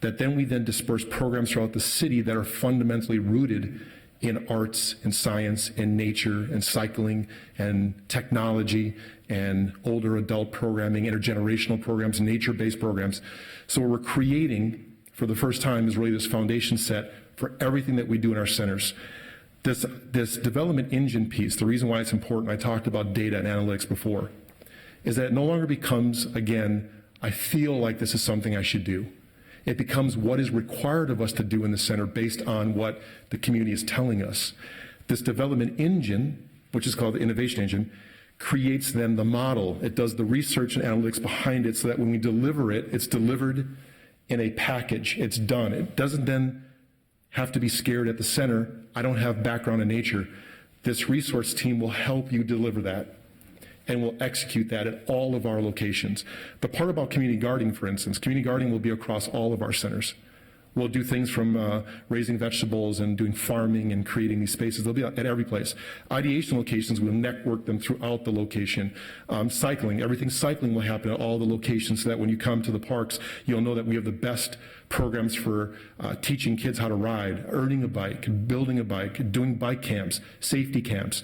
That then we then disperse programs throughout the city that are fundamentally rooted in arts and science and nature and cycling and technology and older adult programming, intergenerational programs, nature-based programs. So what we're creating for the first time is really this foundation set for everything that we do in our centers. This development engine piece, the reason why it's important, I talked about data and analytics before, is that it no longer becomes, again, I feel like this is something I should do. It becomes what is required of us to do in the center based on what the community is telling us. This development engine, which is called the innovation engine, creates then the model. It does the research and analytics behind it so that when we deliver it, it's delivered in a package. It's done. It doesn't then have to be scared at the center. I don't have background in nature. This resource team will help you deliver that, and we'll execute that at all of our locations. The part about community gardening, for instance, community gardening will be across all of our centers. We'll do things from raising vegetables and doing farming and creating these spaces. They'll be at every place. Ideation locations, we'll network them throughout the location. Cycling, everything cycling will happen at all the locations so that when you come to the parks, you'll know that we have the best programs for teaching kids how to ride, earning a bike, building a bike, doing bike camps, safety camps.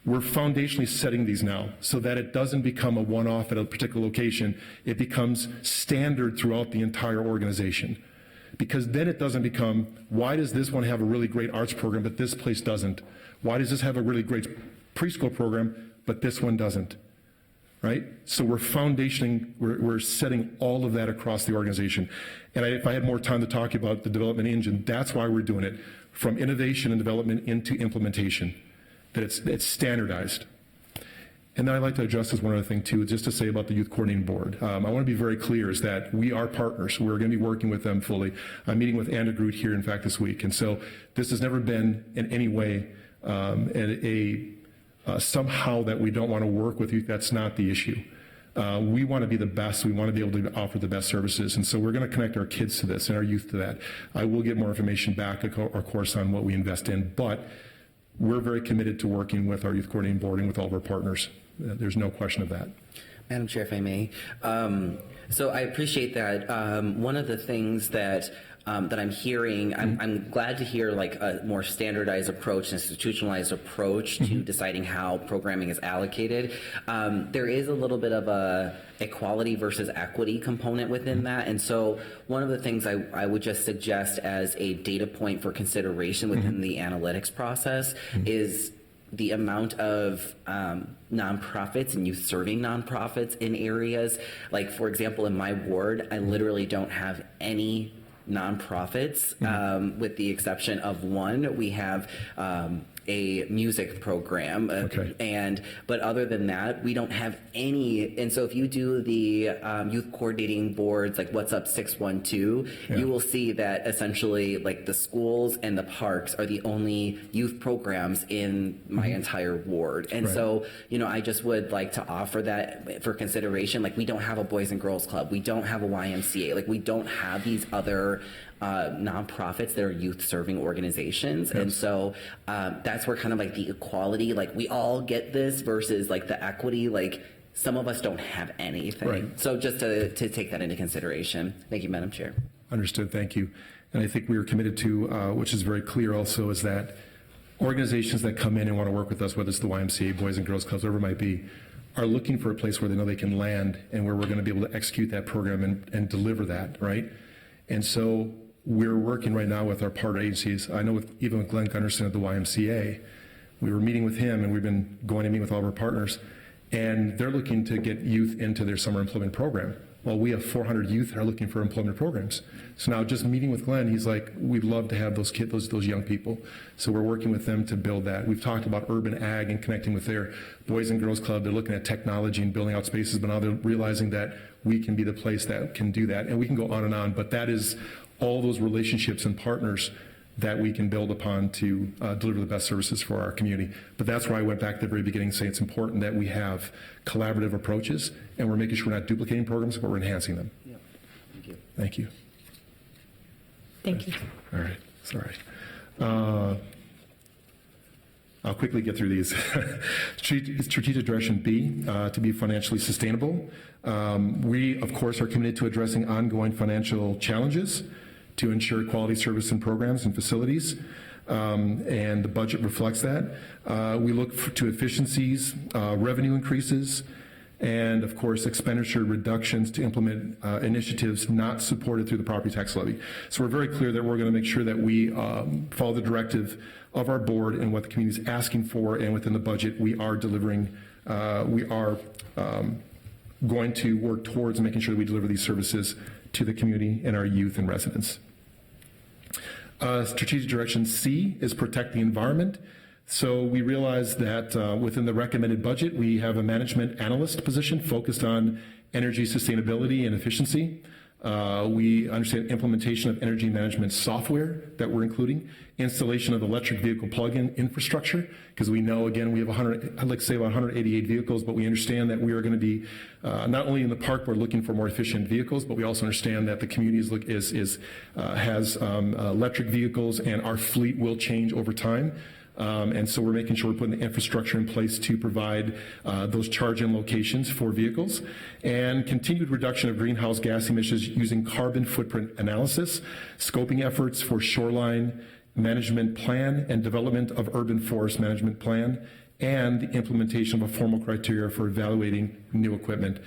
We're foundationally setting these now so that it doesn't become a one-off at a particular location. It becomes standard throughout the entire organization. Because then it doesn't become, why does this one have a really great arts program, but this place doesn't? Why does this have a really great preschool program, but this one doesn't? Right? So we're foundationing, we're setting all of that across the organization. And if I had more time to talk about the development engine, that's why we're doing it, from innovation and development into implementation, that it's standardized. And then I'd like to address this one other thing too, just to say about the Youth Coordinating Board. I want to be very clear is that we are partners. We're going to be working with them fully. I'm meeting with Anna Groot here, in fact, this week. And so this has never been in any way somehow that we don't want to work with youth. That's not the issue. We want to be the best. We want to be able to offer the best services. And so we're going to connect our kids to this and our youth to that. I will get more information back, of course, on what we invest in. But we're very committed to working with our Youth Coordinating Board and with all of our partners. There's no question of that.
Madam Chair, if I may. So I appreciate that. One of the things that I'm hearing, I'm glad to hear like a more standardized approach, institutionalized approach to deciding how programming is allocated. There is a little bit of a equality versus equity component within that. And so one of the things I would just suggest as a data point for consideration within the analytics process is the amount of nonprofits and youth serving nonprofits in areas. Like, for example, in my ward, I literally don't have any nonprofits, with the exception of one. We have a music program, but other than that, we don't have any. And so if you do the youth coordinating boards, like What's Up 612, you will see that essentially like the schools and the parks are the only youth programs in my entire ward. And so, you know, I just would like to offer that for consideration. Like, we don't have a Boys and Girls Club. We don't have a YMCA. Like, we don't have these other nonprofits that are youth serving organizations. And so that's where kind of like the equality, like we all get this versus like the equity, like some of us don't have anything. So just to take that into consideration. Thank you, Madam Chair.
Understood, thank you. And I think we are committed to, which is very clear also, is that organizations that come in and want to work with us, whether it's the YMCA, Boys and Girls Clubs, whatever it might be, are looking for a place where they know they can land and where we're going to be able to execute that program and deliver that, right? And so we're working right now with our partner agencies. I know even with Glenn Gunderson at the YMCA, we were meeting with him, and we've been going to meet with all of our partners, and they're looking to get youth into their summer employment program. Well, we have 400 youth that are looking for employment programs. So now just meeting with Glenn, he's like, we'd love to have those kids, those young people. So we're working with them to build that. We've talked about urban ag and connecting with their Boys and Girls Club. They're looking at technology and building out spaces, but now they're realizing that we can be the place that can do that. And we can go on, but that is all those relationships and partners that we can build upon to deliver the best services for our community. But that's where I went back to the very beginning, saying it's important that we have collaborative approaches, and we're making sure we're not duplicating programs, but we're enhancing them.
Yeah. Thank you.
Thank you.
Thank you.
All right, sorry. I'll quickly get through these. Strategic direction B, to be financially sustainable. We, of course, are committed to addressing ongoing financial challenges to ensure quality service and programs and facilities, and the budget reflects that. We look to efficiencies, revenue increases, and of course expenditure reductions to implement initiatives not supported through the property tax levy. So we're very clear that we're going to make sure that we follow the directive of our board and what the community is asking for, and within the budget we are delivering, we are going to work towards making sure that we deliver these services to the community and our youth and residents. Strategic direction C is protect the environment. So we realize that within the recommended budget, we have a management analyst position focused on energy sustainability and efficiency. We understand implementation of energy management software that we're including, installation of electric vehicle plug-in infrastructure, because we know, again, we have 188 vehicles, but we understand that we are going to be not only in the park, we're looking for more efficient vehicles, but we also understand that the community has electric vehicles, and our fleet will change over time. And so we're making sure we're putting the infrastructure in place to provide those charge-in locations for vehicles, and continued reduction of greenhouse gas emissions using carbon footprint analysis, scoping efforts for shoreline management plan and development of urban forest management plan, and the implementation of a formal criteria for evaluating new equipment.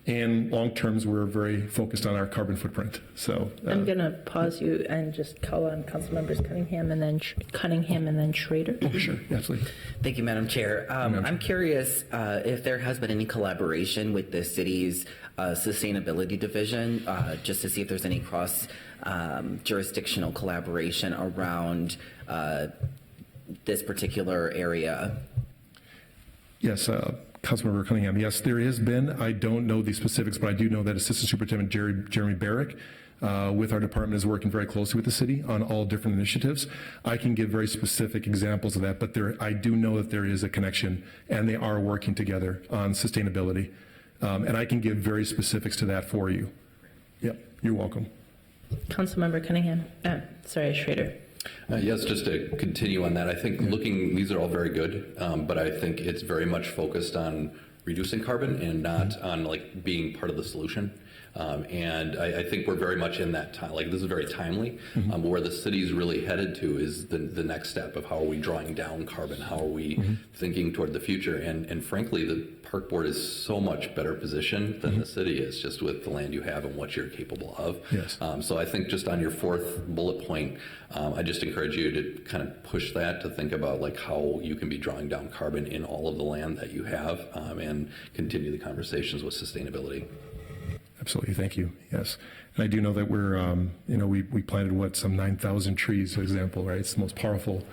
In long terms, we're very focused on our carbon footprint. So
I'm going to pause you and just call on council members Cunningham and then Schrader.
oh, sure, absolutely.
Thank you, Madam Chair. I'm curious if there has been any collaboration with the city's sustainability division, just to see if there's any cross jurisdictional collaboration around this particular area.
Yes, Councilmember Cunningham, yes, there has been. I don't know the specifics, but I do know that Assistant Superintendent Jeremy Barrick with our department is working very closely with the city on all different initiatives. I can give very specific examples of that, but I do know that there is a connection, and they are working together on sustainability. And I can give very specifics to that for you. Yep, you're welcome.
Councilmember Cunningham. Schrader.
Yes, just to continue on that, I think these are all very good, but I think it's very much focused on reducing carbon and not on like being part of the solution. And I think we're very much in that time. Like, this is very timely. Where the city's really headed to is the next step of how are we drawing down carbon? How are we thinking toward the future? And frankly, the park board is so much better positioned than the city is, just with the land you have and what you're capable of.
Yes.
So I think just on your fourth bullet point, I just encourage you to kind of push that, to think about like how you can be drawing down carbon in all of the land that you have, and continue the conversations with sustainability.
Absolutely, thank you. Yes, and I do know that we're, we planted some 9,000 trees, for example, right? It's the most powerful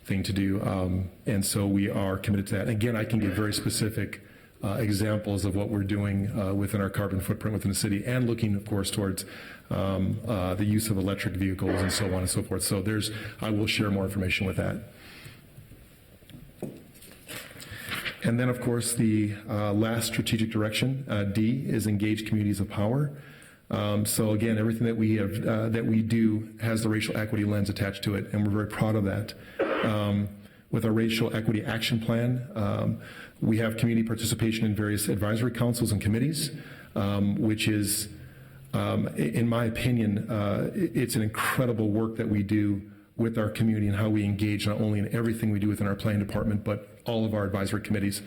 thing to do, and so we are committed to that. And again, I can give very specific examples of what we're doing within our carbon footprint within the city, and looking, of course, towards the use of electric vehicles and so on and so forth. So I will share more information with that. And then, of course, the last strategic direction, D, is engage communities of power. So again, everything that we have that we do has the racial equity lens attached to it, and we're very proud of that. With our racial equity action plan, we have community participation in various advisory councils and committees, which is, in my opinion, it's an incredible work that we do with our community and how we engage not only in everything we do within our planning department, but all of our advisory committees.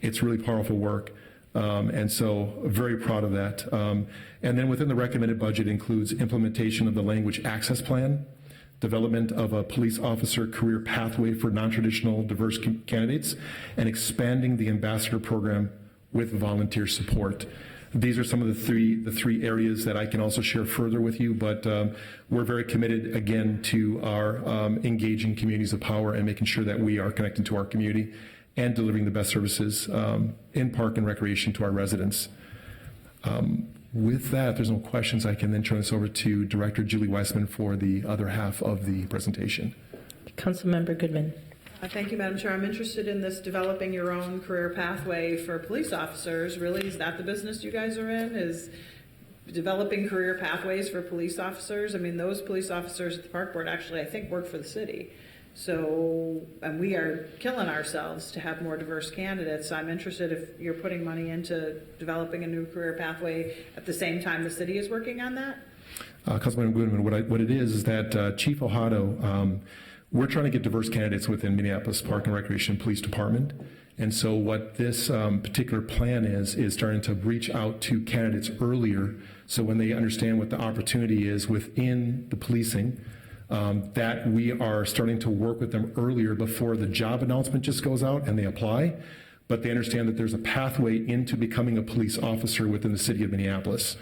It's really powerful work. And so very proud of that. And then within the recommended budget includes implementation of the language access plan, development of a police officer career pathway for non-traditional diverse candidates, and expanding the ambassador program with volunteer support. These are some of the three areas that I can also share further with you, but we're very committed, again, to our engaging communities of power and making sure that we are connecting to our community and delivering the best services in park and recreation to our residents. With that, if there's no questions, I can then turn this over to Director Julie Weissman for the other half of the presentation.
Councilmember Goodman.
Thank you, Madam Chair. I'm interested in this developing your own career pathway for police officers. Really, is that the business you guys are in? Is developing career pathways for police officers? I mean, those police officers at the park board actually, I think, work for the city. So, and we are killing ourselves to have more diverse candidates. So I'm interested if you're putting money into developing a new career pathway at the same time the city is working on that?
Councilman Goodman, what it is that Chief Ojado, we're trying to get diverse candidates within Minneapolis Park and Recreation Police Department. And so what this particular plan is starting to reach out to candidates earlier, so when they understand what the opportunity is within the policing, that we are starting to work with them earlier before the job announcement just goes out and they apply, but they understand that there's a pathway into becoming a police officer within the city of Minneapolis.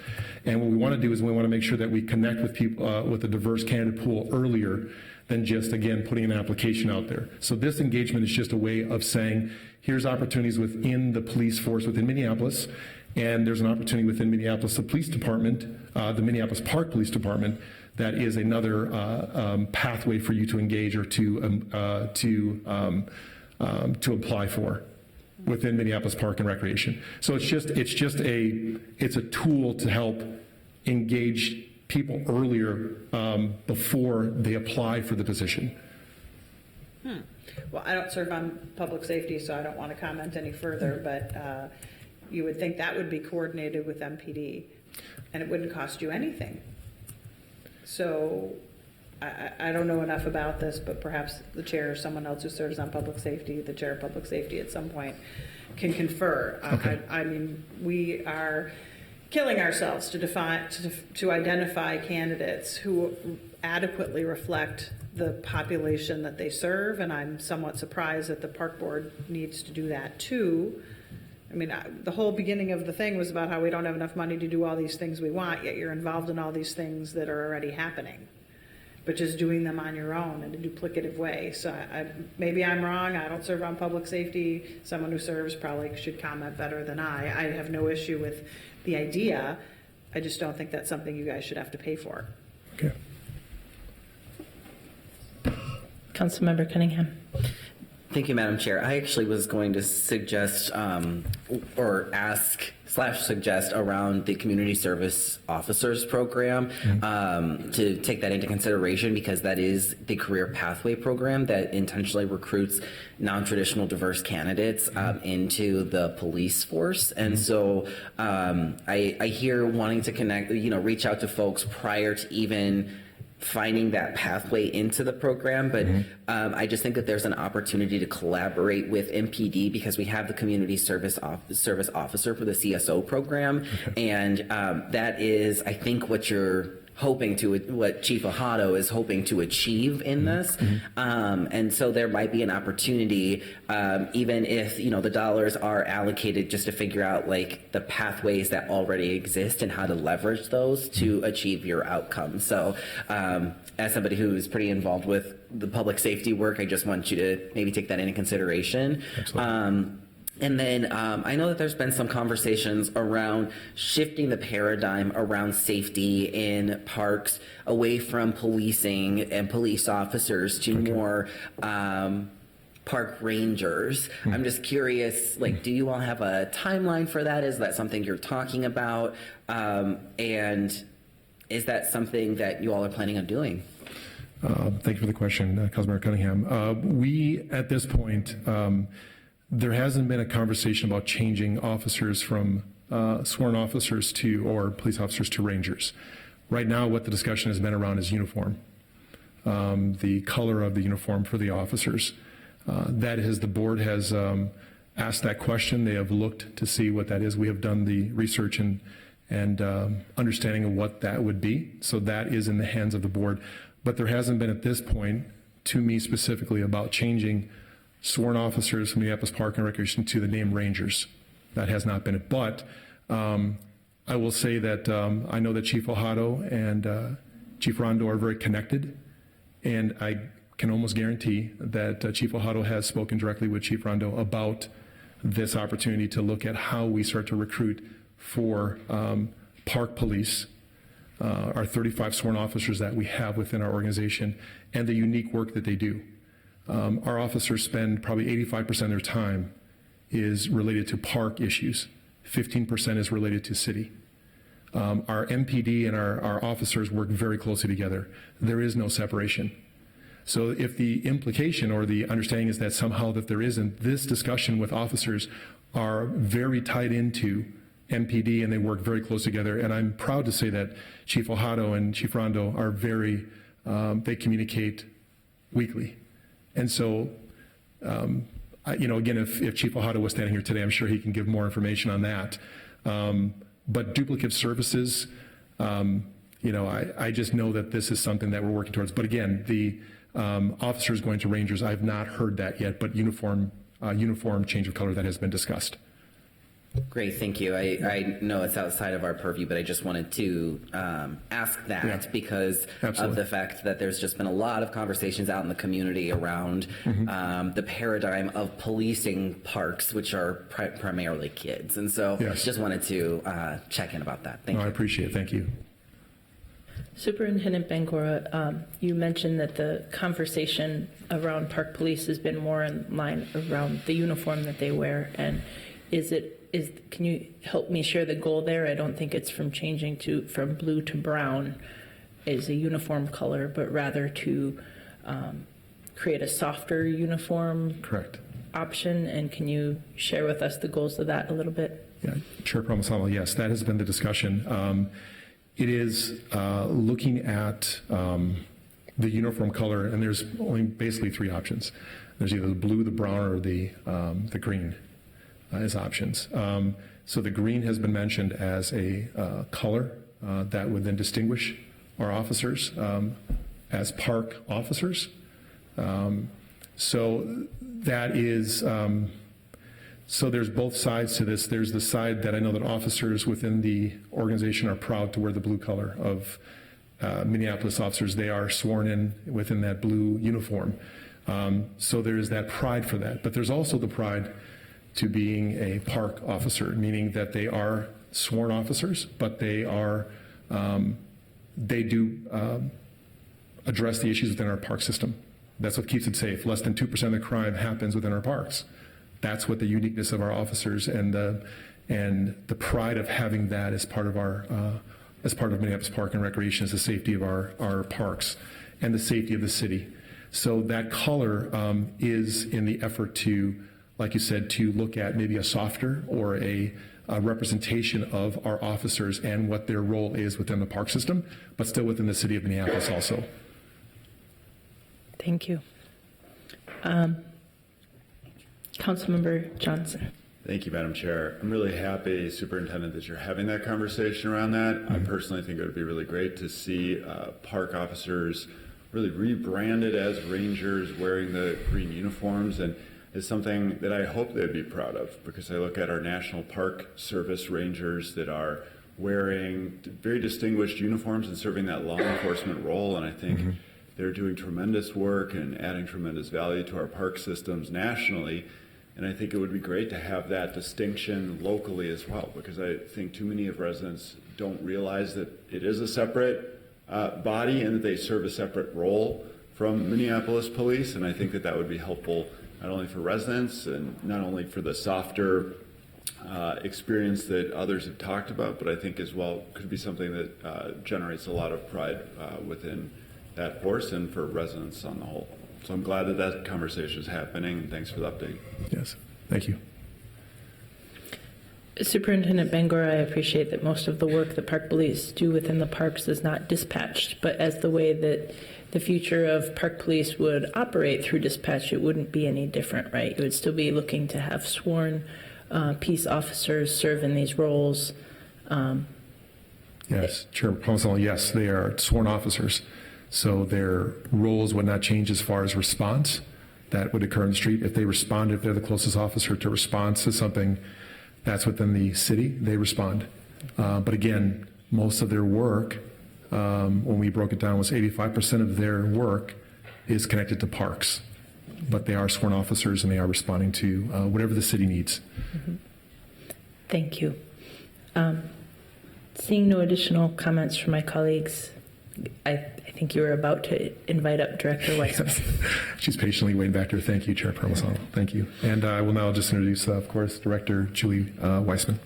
And what we want to do is we want to make sure that we connect with people with a diverse candidate pool earlier than just, again, putting an application out there. So this engagement is just a way of saying, here's opportunities within the police force within Minneapolis, and there's an opportunity within Minneapolis, the police department, the Minneapolis Park Police Department, that is another pathway for you to engage or to apply for within Minneapolis Park and Recreation. So it's a tool to help engage people earlier before they apply for the position.
Well, I don't serve on public safety, so I don't want to comment any further, but you would think that would be coordinated with MPD, and it wouldn't cost you anything. So I don't know enough about this, but perhaps the chair or someone else who serves on public safety, the chair of public safety at some point, can confer.
Okay.
I mean, we are killing ourselves to identify candidates who adequately reflect the population that they serve, and I'm somewhat surprised that the park board needs to do that too. I mean, the whole beginning of the thing was about how we don't have enough money to do all these things we want, yet you're involved in all these things that are already happening, but just doing them on your own in a duplicative way. So maybe I'm wrong. I don't serve on public safety. Someone who serves probably should comment better than I. I have no issue with the idea. I just don't think that's something you guys should have to pay for.
Okay.
Councilmember Cunningham.
Thank you, Madam Chair. I actually was going to suggest or ask/suggest around the Community Service Officers Program to take that into consideration, because that is the career pathway program that intentionally recruits non-traditional diverse candidates into the police force. And so I hear wanting to connect, reach out to folks prior to even finding that pathway into the program, but I just think that there's an opportunity to collaborate with MPD, because we have the Community Service Officer for the CSO program, and that is, I think, what Chief Ojado is hoping to achieve in this. And so there might be an opportunity, even if, the dollars are allocated, just to figure out like the pathways that already exist and how to leverage those to achieve your outcome. So as somebody who's pretty involved with the public safety work, I just want you to maybe take that into consideration. Absolutely. And then I know that there's been some conversations around shifting the paradigm around safety in parks away from policing and police officers to more park rangers. I'm just curious, do you all have a timeline for that? Is that something you're talking about? And is that something that you all are planning on doing?
Thank you for the question, Councilmember Cunningham. We, at this point, there hasn't been a conversation about changing officers from sworn officers or police officers to rangers. Right now, what the discussion has been around is uniform, the color of the uniform for the officers. The board has asked that question. They have looked to see what that is. We have done the research and understanding of what that would be. So that is in the hands of the board. But there hasn't been at this point, to me specifically, about changing sworn officers from Minneapolis Park and Recreation to the name Rangers. That has not been it. But I will say that I know that Chief Ojado and Chief Rondo are very connected, and I can almost guarantee that Chief Ojado has spoken directly with Chief Rondo about this opportunity to look at how we start to recruit for park police, our 35 sworn officers that we have within our organization, and the unique work that they do. Our officers spend probably 85% of their time is related to park issues. 15% is related to city. Our MPD and our officers work very closely together. There is no separation. So if the implication or the understanding is that somehow that there isn't, this discussion with officers are very tied into MPD and they work very close together. And I'm proud to say that Chief Ojado and Chief Rondo are very, they communicate weekly. And so, again, if Chief Ojado was standing here today, I'm sure he can give more information on that. But duplicative services, I just know that this is something that we're working towards. But again, the officers going to Rangers, I've not heard that yet, but uniform change of color, that has been discussed.
Great, thank you. I know it's outside of our purview, but I just wanted to ask that because of the fact that there's just been a lot of conversations out in the community around the paradigm of policing parks, which are primarily kids. And so just wanted to check in about that. Thank you.
I appreciate it. Thank you.
Superintendent Bangura, you mentioned that the conversation around park police has been more in line around the uniform that they wear. And can you help me share the goal there? I don't think it's from changing from blue to brown is a uniform color, but rather to create a softer uniform option. And can you share with us the goals of that a little bit?
Yeah, Chair Palmisano, yes, that has been the discussion. It is looking at the uniform color, and there's only basically three options. There's either the blue, the brown, or the green as options. So the green has been mentioned as a color that would then distinguish our officers as park officers. So that is, so there's both sides to this. There's the side that I know that officers within the organization are proud to wear the blue color of Minneapolis officers. They are sworn in within that blue uniform. So there is that pride for that. But there's also the pride to being a park officer, meaning that they are sworn officers, but they are, they do address the issues within our park system. That's what keeps it safe. Less than 2% of the crime happens within our parks. That's what the uniqueness of our officers and the pride of having that as part of our, as part of Minneapolis Park and Recreation is the safety of our parks and the safety of the city. So that color is in the effort to, like you said, to look at maybe a softer or a representation of our officers and what their role is within the park system, but still within the city of Minneapolis also.
Thank you. Councilmember Johnson.
Thank you, Madam Chair. I'm really happy, Superintendent, that you're having that conversation around that. I personally think it would be really great to see park officers really rebranded as Rangers wearing the green uniforms, and is something that I hope they'd be proud of, because I look at our National Park Service Rangers that are wearing very distinguished uniforms and serving that law enforcement role, and I think they're doing tremendous work and adding tremendous value to our park systems nationally. And I think it would be great to have that distinction locally as well, because I think too many of residents don't realize that it is a separate body and that they serve a separate role from Minneapolis Police. And I think that that would be helpful not only for residents and not only for the softer experience that others have talked about, but I think as well could be something that generates a lot of pride within that force and for residents on the whole. So I'm glad that that conversation is happening, and thanks for the update.
Yes, thank you.
Superintendent Bangura, I appreciate that most of the work that park police do within the parks is not dispatched, but as the way that the future of park police would operate through dispatch, it wouldn't be any different, right? You would still be looking to have sworn peace officers serve in these roles.
Yes, Chair Palmisano, yes, they are sworn officers. So their roles would not change as far as response that would occur in the street. If they respond, if they're the closest officer to response to something that's within the city, they respond. But again, most of their work, when we broke it down, was 85% of their work is connected to parks. But they are sworn officers and they are responding to whatever the city needs.
Thank you. Seeing no additional comments from my colleagues, I think you were about to invite up Director Weissman.
She's patiently waiting back there. Thank you, Chair Parmesan. Thank you. And I will now just introduce, of course, Director Julie Weissman.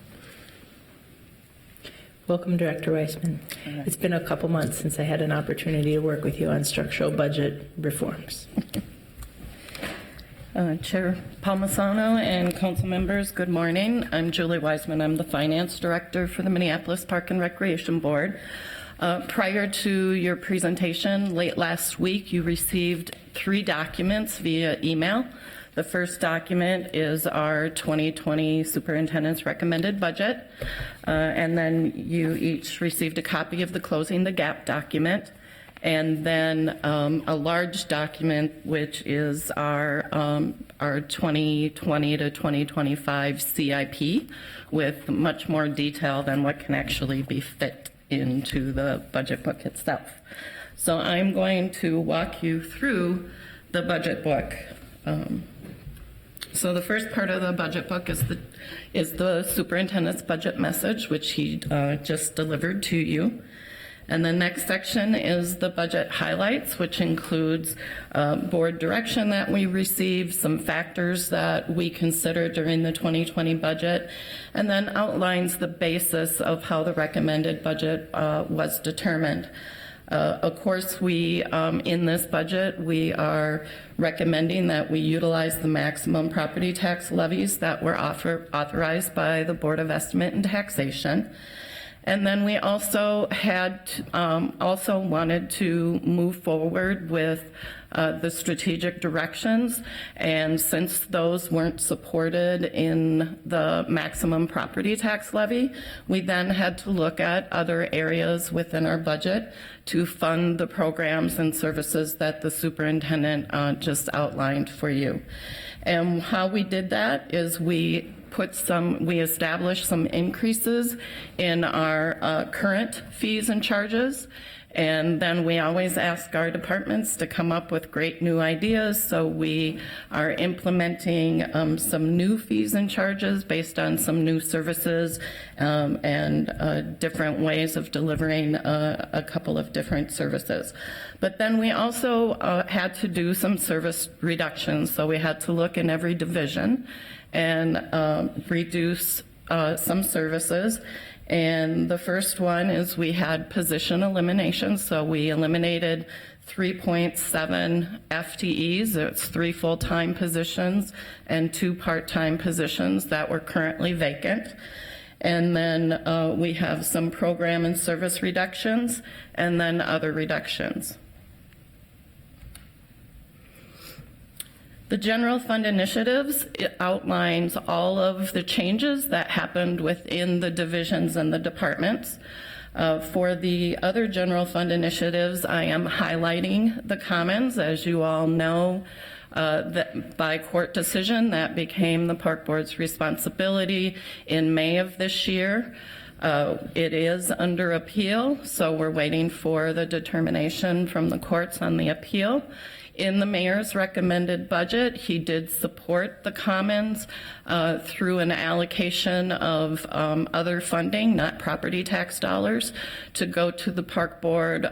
Welcome, Director Weissman. It's been a couple months since I had an opportunity to work with you on structural budget reforms.
Chair Palmisano and council members, good morning. I'm Julie Weissman. I'm the Finance Director for the Minneapolis Park and Recreation Board. Prior to your presentation, late last week, you received 3 documents via email. The first document is our 2020 Superintendent's Recommended Budget, and then you each received a copy of the Closing the Gap document, and then a large document, which is our 2020 to 2025 CIP, with much more detail than what can actually be fit into the budget book itself. So I'm going to walk you through the budget book. So the first part of the budget book is the superintendent's budget message, which he just delivered to you. And the next section is the budget highlights, which includes board direction that we received, some factors that we considered during the 2020 budget, and then outlines the basis of how the recommended budget was determined. Of course, we, in this budget, we are recommending that we utilize the maximum property tax levies that were authorized by the Board of Estimate and Taxation. And then we also wanted to move forward with the strategic directions, and since those weren't supported in the maximum property tax levy, we then had to look at other areas within our budget to fund the programs and services that the superintendent just outlined for you. And how we did that is we established some increases in our current fees and charges, and then we always ask our departments to come up with great new ideas, so we are implementing some new fees and charges based on some new services and different ways of delivering a couple of different services. But then we also had to do some service reductions, so we had to look in every division and reduce some services. And the first one is we had position elimination. So we eliminated 3.7 FTEs. It's 3 full-time positions and 2 part-time positions that were currently vacant. And then we have some program and service reductions and then other reductions. The general fund initiatives, it outlines all of the changes that happened within the divisions and the departments. For the other general fund initiatives, I am highlighting the commons. As you all know, that by court decision, that became the Park Board's responsibility in May of this year. It is under appeal, so we're waiting for the determination from the courts on the appeal. In the mayor's recommended budget, he did support the commons through an allocation of other funding, not property tax dollars, to go to the park board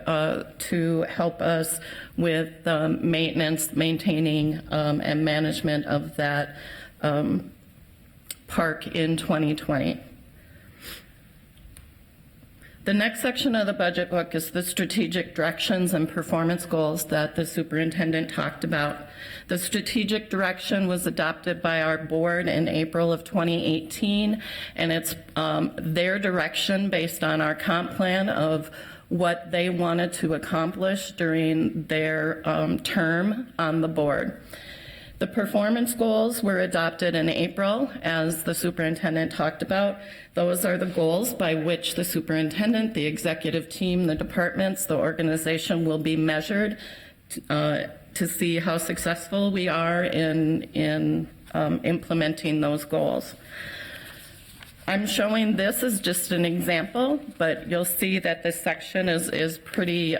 to help us with maintenance, maintaining, and management of that park in 2020. The next section of the budget book is the strategic directions and performance goals that the superintendent talked about. The strategic direction was adopted by our board in April of 2018, and it's their direction based on our comp plan of what they wanted to accomplish during their term on the board. The performance goals were adopted in April, as the superintendent talked about. Those are the goals by which the superintendent, the executive team, the departments, the organization will be measured to see how successful we are in implementing those goals. I'm showing this as just an example, but you'll see that this section is pretty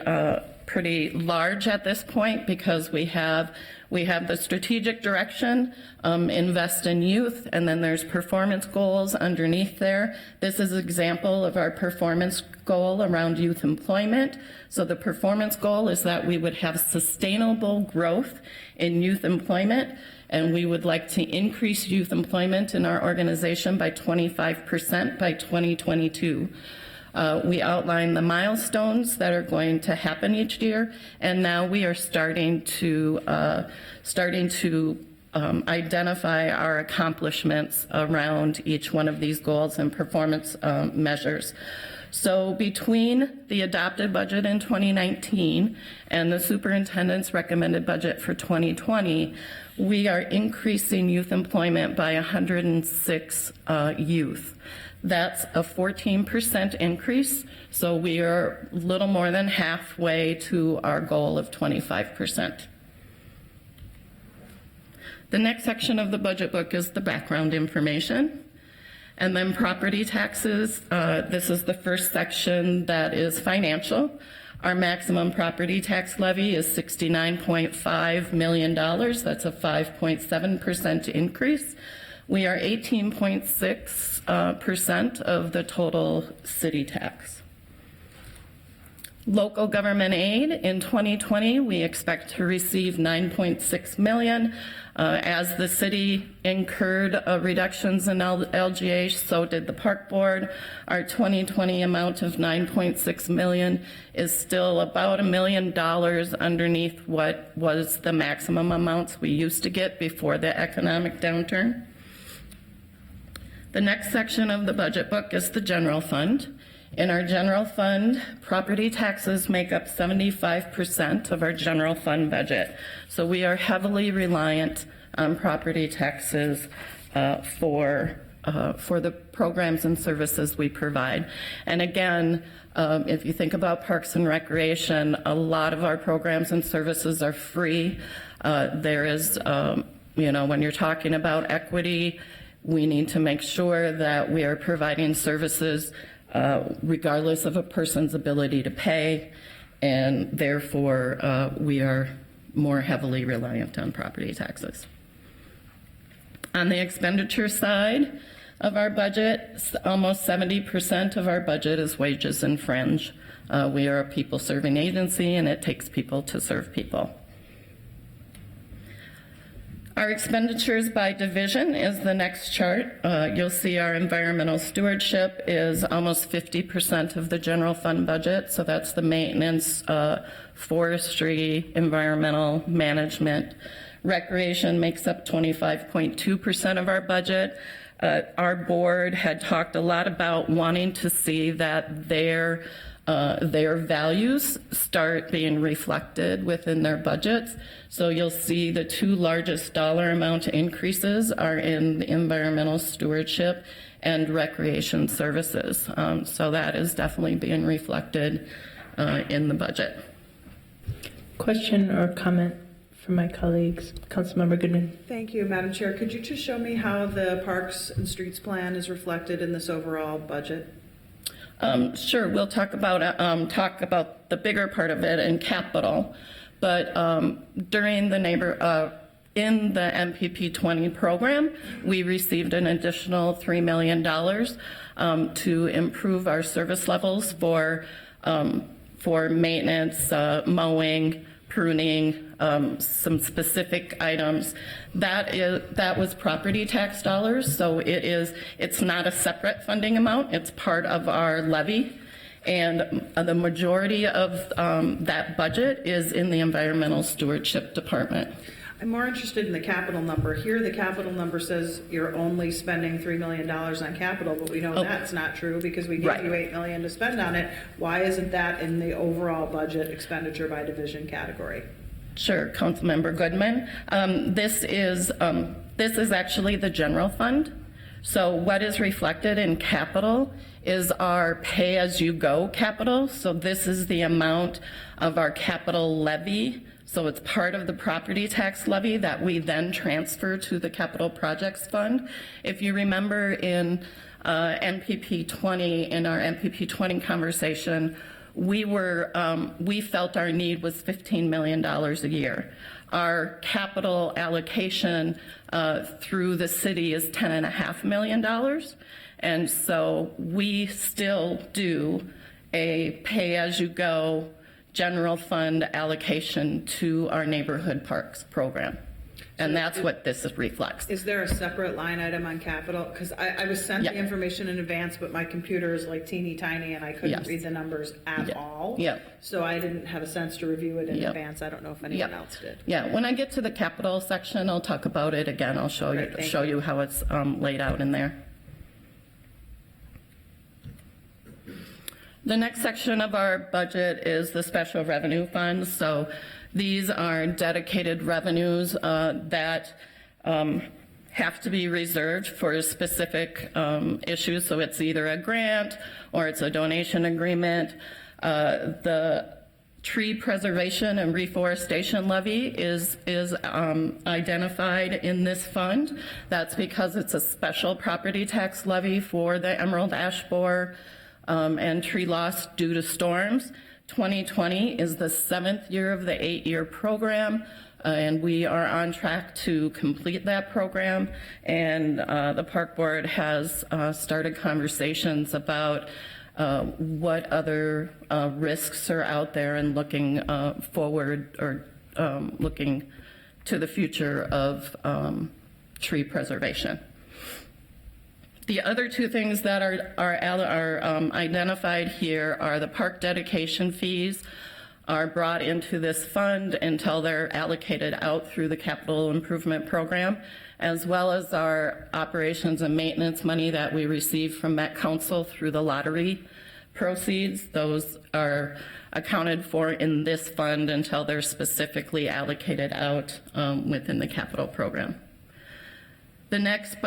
pretty large at this point because we have the strategic direction, invest in youth, and then there's performance goals underneath there. This is an example of our performance goal around youth employment. So the performance goal is that we would have sustainable growth in youth employment, and we would like to increase youth employment in our organization by 25% by 2022. We outline the milestones that are going to happen each year, and now we are starting to identify our accomplishments around each one of these goals and performance measures. So between the adopted budget in 2019 and the superintendent's recommended budget for 2020, we are increasing youth employment by 106 youth. That's a 14% increase, so we are a little more than halfway to our goal of 25%. The next section of the budget book is the background information. And then property taxes, this is the first section that is financial. Our maximum property tax levy is $69.5 million. That's a 5.7% increase. We are 18.6% of the total city tax. Local government aid in 2020, we expect to receive $9.6 million. As the city incurred reductions in LGA, so did the park board. Our 2020 amount of $9.6 million is still about $1 million underneath what was the maximum amounts we used to get before the economic downturn. The next section of the budget book is the general fund. In our general fund, property taxes make up 75% of our general fund budget. So we are heavily reliant on property taxes for the programs and services we provide. And again, if you think about Parks and Recreation, a lot of our programs and services are free. There is, when you're talking about equity, we need to make sure that we are providing services regardless of a person's ability to pay, and therefore we are more heavily reliant on property taxes. On the expenditure side of our budget, almost 70% of our budget is wages and fringe. We are a people-serving agency, and it takes people to serve people. Our expenditures by division is the next chart. You'll see our environmental stewardship is almost 50% of the general fund budget. So that's the maintenance, forestry, environmental management. Recreation makes up 25.2% of our budget. Our board had talked a lot about wanting to see that their values start being reflected within their budgets. So you'll see the two largest dollar amount increases are in the environmental stewardship and recreation services. So that is definitely being reflected in the budget.
Question or comment from my colleagues? Councilmember Goodman.
Thank you, Madam Chair. Could you just show me how the Parks and Streets plan is reflected in this overall budget?
Sure, we'll talk about the bigger part of it in capital, but during the in the MPP 20 program, we received an additional $3 million to improve our service levels for maintenance, mowing, pruning, some specific items. That was property tax dollars, so it's not a separate funding amount. It's part of our levy, and the majority of that budget is in the environmental stewardship department.
I'm more interested in the capital number. Here, the capital number says you're only spending $3 million on capital, but we know that's not true because we gave you $8 million to spend on it. Why isn't that in the overall budget expenditure by division category?
Sure, Councilmember Goodman. This is actually the general fund. So what is reflected in capital is our pay-as-you-go capital. So this is the amount of our capital levy. So it's part of the property tax levy that we then transfer to the capital projects fund. If you remember in MPP 20, in our MPP 20 conversation, we felt our need was $15 million a year. Our capital allocation through the city is $10.5 million. And so we still do a pay-as-you-go general fund allocation to our neighborhood parks program. And that's what this reflects.
Is there a separate line item on capital? Because I was sent the information in advance, but my computer is like teeny tiny and I couldn't read the numbers at all. So I didn't have a sense to review it in advance. I don't know if anyone else did.
Yeah, when I get to the capital section, I'll talk about it again. I'll show you how it's laid out in there. The next section of our budget is the special revenue funds. So these are dedicated revenues that have to be reserved for specific issues. So it's either a grant or it's a donation agreement. The tree preservation and reforestation levy is identified in this fund. That's because it's a special property tax levy for the emerald ash borer and tree loss due to storms. 2020 is the 7th year of the 8-year program, and we are on track to complete that program. And the Park Board has started conversations about what other risks are out there and looking forward or looking to the future of tree preservation. The other two things that are identified here are the park dedication fees are brought into this fund until they're allocated out through the capital improvement program, as well as our operations and maintenance money that we receive from Met Council through the lottery proceeds. Those are accounted for in this fund until they're specifically allocated out within the capital program. The next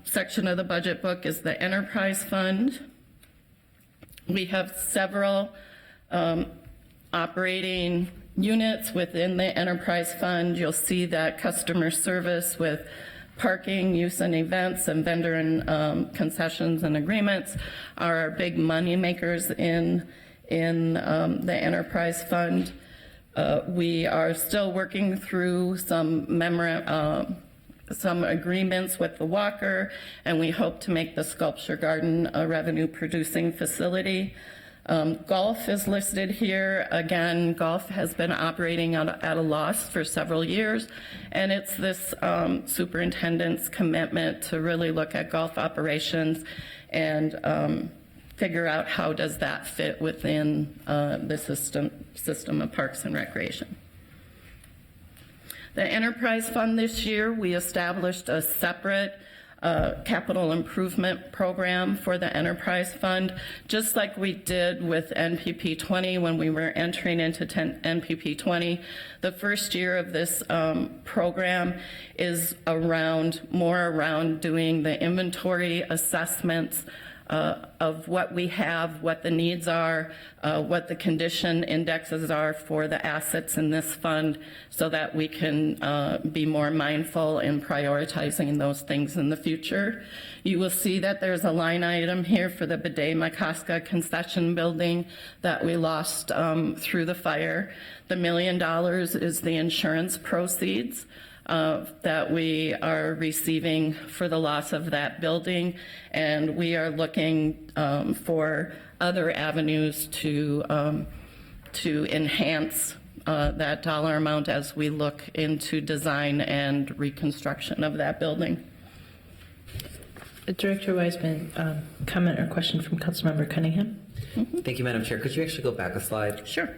section of the budget book is the enterprise fund. We have several operating units within the enterprise fund. You'll see that customer service with parking, use and events, and vendor and concessions and agreements are our big money makers in the enterprise fund. We are still working through some agreements with the Walker, and we hope to make the Sculpture Garden a revenue-producing facility. Golf is listed here. Again, golf has been operating at a loss for several years, and it's this superintendent's commitment to really look at golf operations and figure out how does that fit within the system of parks and recreation. The enterprise fund this year, we established a separate capital improvement program for the enterprise fund, just like we did with NPP 20 when we were entering into NPP 20. The first year of this program is more around doing the inventory assessments of what we have, what the needs are, what the condition indexes are for the assets in this fund, so that we can be more mindful in prioritizing those things in the future. You will see that there's a line item here for the Bidet Makaska concession building that we lost through the fire. The $1 million is the insurance proceeds that we are receiving for the loss of that building, and we are looking for other avenues to enhance that dollar amount as we look into design and reconstruction of that building.
Director Wiseman, comment or question from Councilmember Cunningham?
Thank you, Madam Chair. Could you actually go back a slide?
Sure.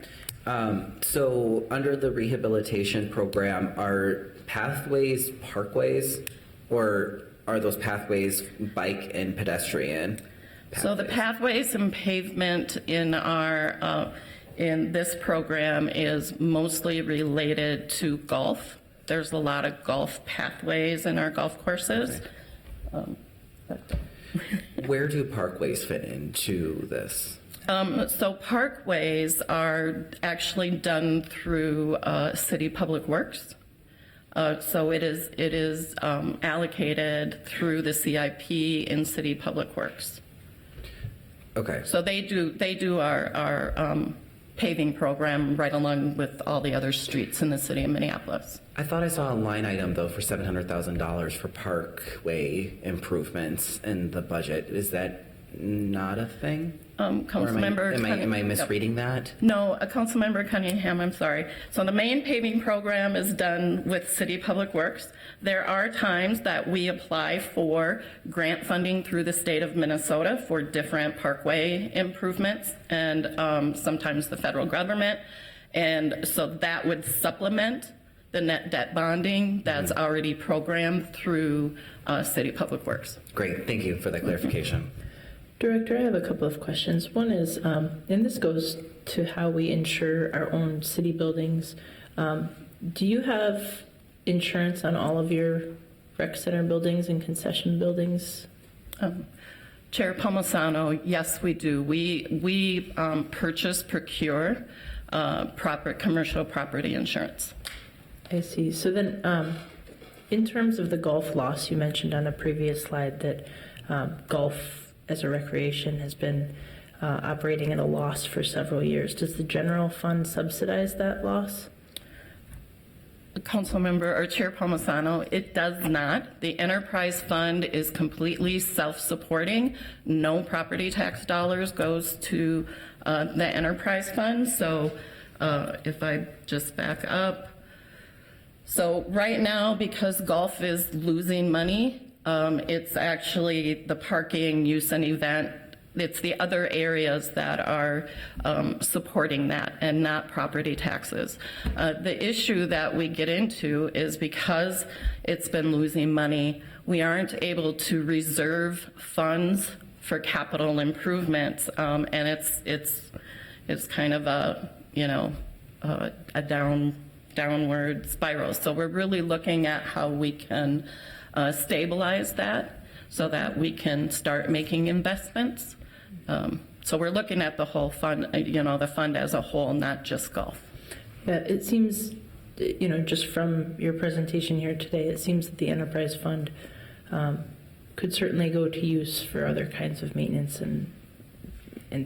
So under the rehabilitation program, are pathways parkways, or are those pathways bike and pedestrian pathways?
So the pathways and pavement in our in this program is mostly related to golf. There's a lot of golf pathways in our golf courses.
Where do parkways fit into this?
So parkways are actually done through City Public Works. So it is allocated through the CIP in City Public Works.
Okay.
So they do our paving program right along with all the other streets in the city of Minneapolis.
I thought I saw a line item, though, for $700,000 for parkway improvements in the budget. Is that not a thing?
Councilmember,
am I misreading that?
No, Councilmember Cunningham, I'm sorry. So the main paving program is done with City Public Works. There are times that we apply for grant funding through the state of Minnesota for different parkway improvements, and sometimes the federal government. And so that would supplement the net debt bonding that's already programmed through City Public Works.
Great, thank you for that clarification.
Director, I have a couple of questions. One is, and this goes to how we insure our own city buildings. Do you have insurance on all of your rec center buildings and concession buildings?
Chair Palmisano, yes, we do. We procure commercial property insurance.
I see. So then, in terms of the golf loss, you mentioned on a previous slide that golf as a recreation has been operating at a loss for several years. Does the general fund subsidize that loss?
Councilmember or Chair Palmisano, it does not. The enterprise fund is completely self-supporting. No property tax dollars goes to the enterprise fund. So if I just back up. So right now, because golf is losing money, it's actually the parking, use and event. It's the other areas that are supporting that and not property taxes. The issue that we get into is because it's been losing money, we aren't able to reserve funds for capital improvements, and it's kind of a downward spiral. So we're really looking at how we can stabilize that so that we can start making investments. So we're looking at the whole fund, the fund as a whole, not just golf.
Yeah, it seems, just from your presentation here today, it seems that the enterprise fund could certainly go to use for other kinds of maintenance and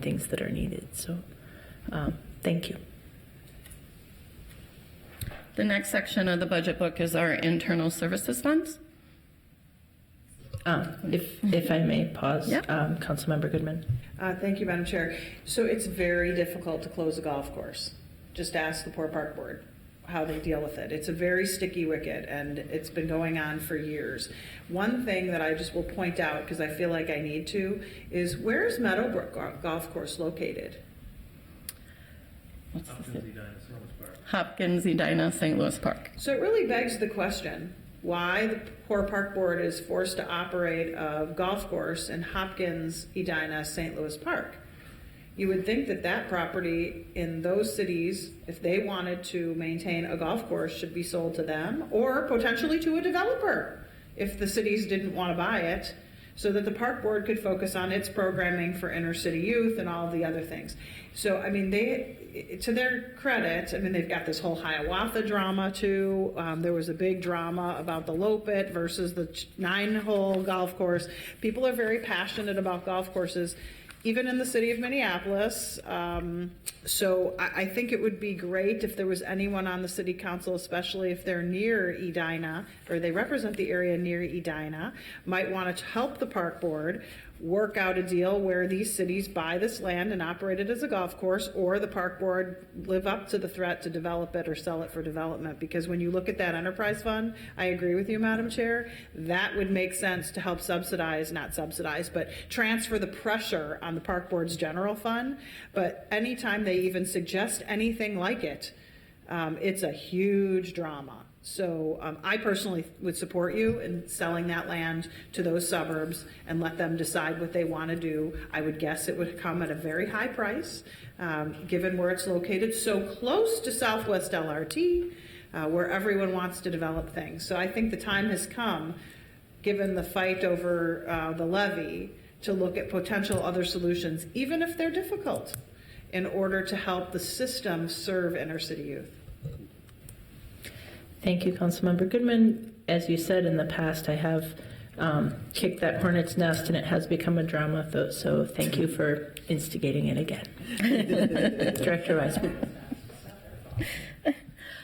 things that are needed. So thank you.
The next section of the budget book is our internal services funds.
If I may pause,
Yep.
Councilmember Goodman.
Thank you, Madam Chair. So it's very difficult to close a golf course. Just ask the Poor Park Board how they deal with it. It's a very sticky wicket, and it's been going on for years. One thing that I just will point out, because I feel like I need to, is where's Meadowbrook Golf Course located?
Hopkins, Edina, St. Louis Park.
So it really begs the question, why the Poor Park Board is forced to operate a golf course in Hopkins, Edina, St. Louis Park. You would think that that property in those cities, if they wanted to maintain a golf course, should be sold to them or potentially to a developer if the cities didn't want to buy it, so that the park board could focus on its programming for inner city youth and all the other things. So, I mean, to their credit, I mean, they've got this whole Hiawatha drama too. There was a big drama about the Lopet versus the 9-hole golf course. People are very passionate about golf courses, even in the city of Minneapolis. So I think it would be great if there was anyone on the city council, especially if they're near Edina, or they represent the area near Edina, might want to help the park board work out a deal where these cities buy this land and operate it as a golf course, or the park board live up to the threat to develop it or sell it for development. Because when you look at that enterprise fund, I agree with you, Madam Chair, that would make sense to help but transfer the pressure on the park board's general fund. But anytime they even suggest anything like it, it's a huge drama. So I personally would support you in selling that land to those suburbs and let them decide what they want to do. I would guess it would come at a very high price, given where it's located, so close to Southwest LRT, where everyone wants to develop things. So I think the time has come, given the fight over the levy, to look at potential other solutions, even if they're difficult, in order to help the system serve inner city youth.
Thank you, Councilmember Goodman. As you said, in the past, I have kicked that hornet's nest, and it has become a drama. So thank you for instigating it again. Director Weisman.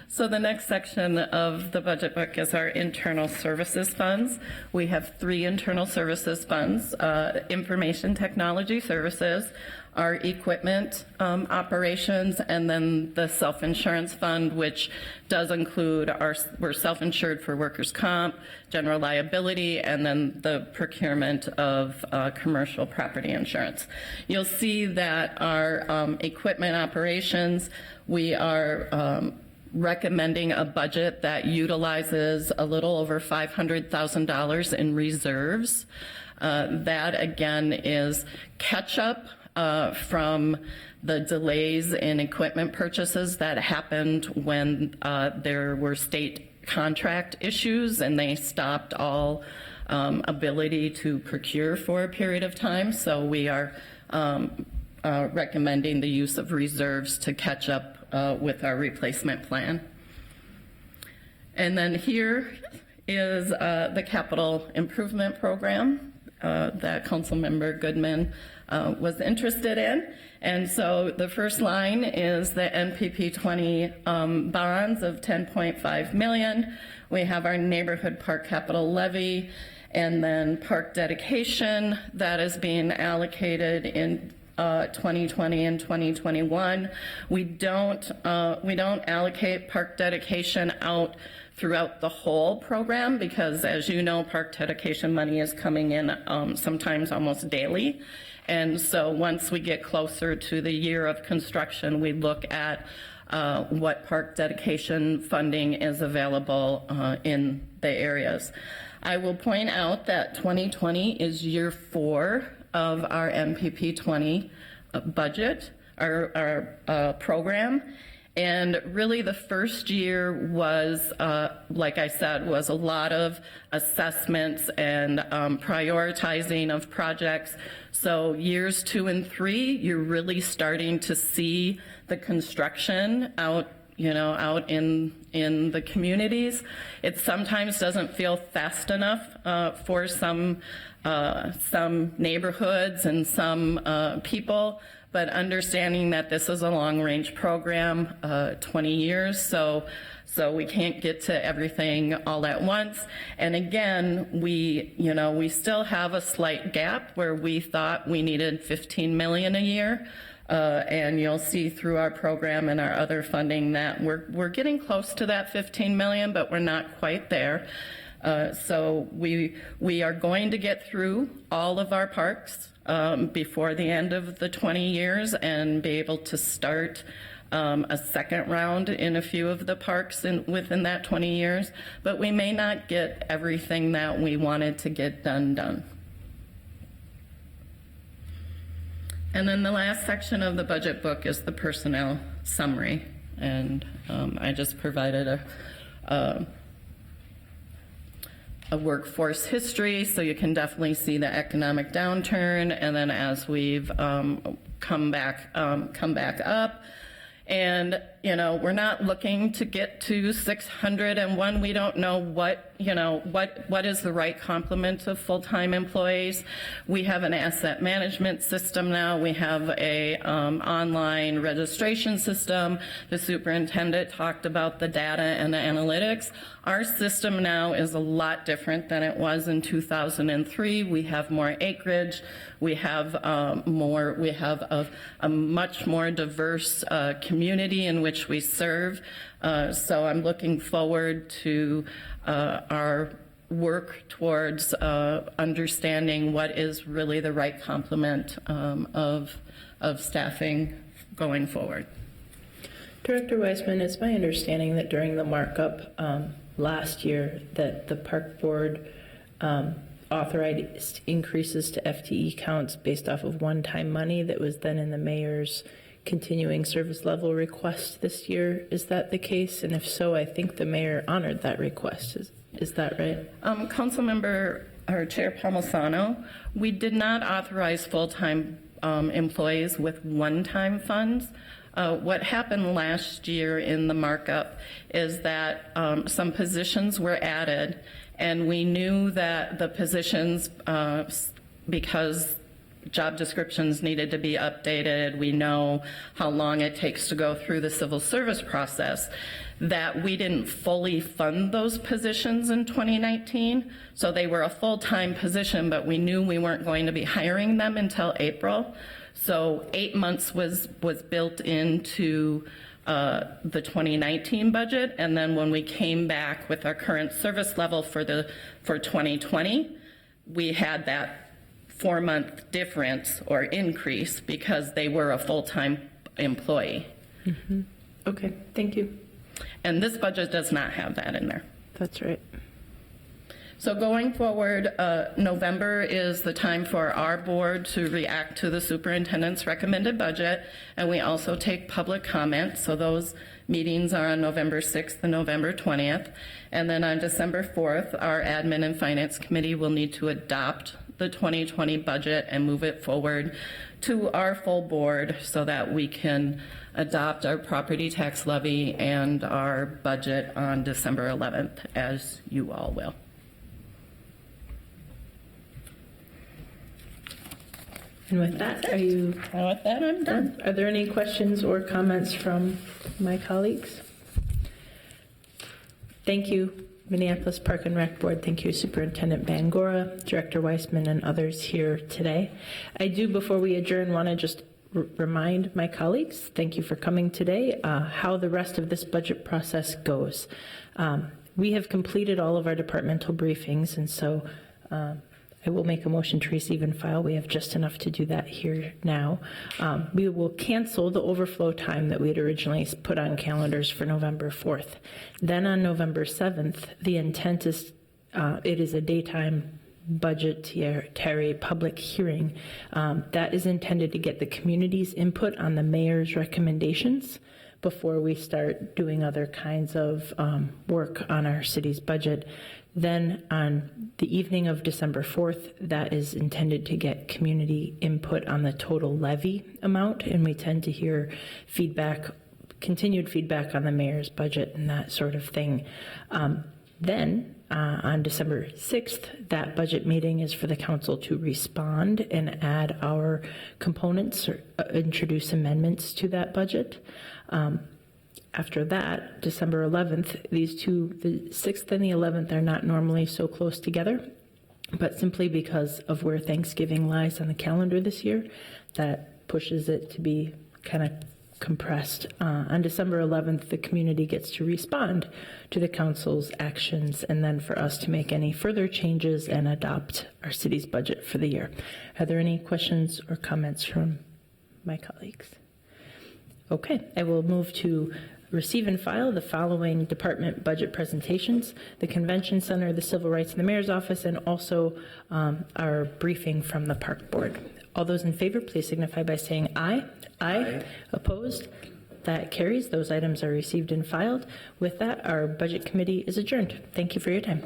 So the next section of the budget book is our internal services funds. We have 3 internal services funds: information technology services, our equipment operations, and then the self-insurance fund, which does include we're self-insured for workers' comp, general liability, and then the procurement of commercial property insurance. You'll see that our equipment operations, we are recommending a budget that utilizes a little over $500,000 in reserves. That again is catch up from the delays in equipment purchases that happened when there were state contract issues and they stopped all ability to procure for a period of time. So we are recommending the use of reserves to catch up with our replacement plan. And then here is the capital improvement program that Councilmember Goodman was interested in. And so the first line is the NPP 20 bonds of $10.5 million. We have our neighborhood park capital levy, and then park dedication that is being allocated in 2020 and 2021. We don't allocate park dedication out throughout the whole program because, as you know, park dedication money is coming in sometimes almost daily. And so once we get closer to the year of construction, we look at what park dedication funding is available in the areas. I will point out that 2020 is year 4 of our MPP 20 budget, our program. And really the first year was, like I said, was a lot of assessments and prioritizing of projects. So years 2 and 3, you're really starting to see the construction out in the communities. It sometimes doesn't feel fast enough for some neighborhoods and some people, but understanding that this is a long-range program, 20 years, so we can't get to everything all at once. And again, we still have a slight gap where we thought we needed $15 million a year. And you'll see through our program and our other funding that we're getting close to that $15 million, but we're not quite there. So we are going to get through all of our parks before the end of the 20 years and be able to start a second round in a few of the parks within that 20 years. But we may not get everything that we wanted to get done. And then the last section of the budget book is the personnel summary. And I just provided a workforce history, so you can definitely see the economic downturn. And then as we've come back up, and we're not looking to get to 601. We don't know what is the right complement of full-time employees. We have an asset management system now. We have a online registration system. The superintendent talked about the data and the analytics. Our system now is a lot different than it was in 2003. We have more acreage. We have a much more diverse community in which we serve. So I'm looking forward to our work towards understanding what is really the right complement of staffing going forward.
Director Weisman, it's my understanding that during the markup last year that the park board authorized increases to FTE counts based off of one-time money that was then in the mayor's continuing service level request this year. Is that the case? And if so, I think the mayor honored that request. Is that right?
Councilmember or Chair Palmisano, we did not authorize full-time employees with one-time funds. What happened last year in the markup is that some positions were added, and we knew that the positions, because job descriptions needed to be updated, we know how long it takes to go through the civil service process, that we didn't fully fund those positions in 2019. So they were a full-time position, but we knew we weren't going to be hiring them until April. So 8 months was built into the 2019 budget, and then when we came back with our current service level for 2020, we had that 4-month difference or increase because they were a full-time employee.
Mm-hmm. Okay, thank you.
And this budget does not have that in there.
That's right.
So going forward, November is the time for our board to react to the superintendent's recommended budget, and we also take public comment. So those meetings are on November 6th and November 20th. And then on December 4th, our Admin and Finance Committee will need to adopt the 2020 budget and move it forward to our full board so that we can adopt our property tax levy and our budget on December 11th, as you all will.
And with that, I'm
done.
Are there any questions or comments from my colleagues? Thank you, Minneapolis Park and Rec Board. Thank you, Superintendent Bangora, Director Weissman, and others here today. I do, before we adjourn, want to just remind my colleagues, thank you for coming today, how the rest of this budget process goes. We have completed all of our departmental briefings, and so I will make a motion to receive and file. We have just enough to do that here now. We will cancel the overflow time that we had originally put on calendars for November 4th. Then on November 7th, the intent is it is a daytime budgetary public hearing that is intended to get the community's input on the mayor's recommendations before we start doing other kinds of work on our city's budget. Then on the evening of December 4th, that is intended to get community input on the total levy amount, and we tend to hear feedback, continued feedback on the mayor's budget and that sort of thing. Then on December 6th, that budget meeting is for the council to respond and add our components or introduce amendments to that budget. After that, December 11th, these two, the 6th and the 11th, are not normally so close together, but simply because of where Thanksgiving lies on the calendar this year, that pushes it to be kind of compressed. On December 11th, the community gets to respond to the council's actions, and then for us to make any further changes and adopt our city's budget for the year. Are there any questions or comments from my colleagues? Okay, I will move to receive and file the following department budget presentations: the Convention Center, the Civil Rights and the Mayor's Office, and also our briefing from the Park Board. All those in favor, please signify by saying aye. Aye. Opposed? That carries. Those items are received and filed. With that, our Budget Committee is adjourned. Thank you for your time.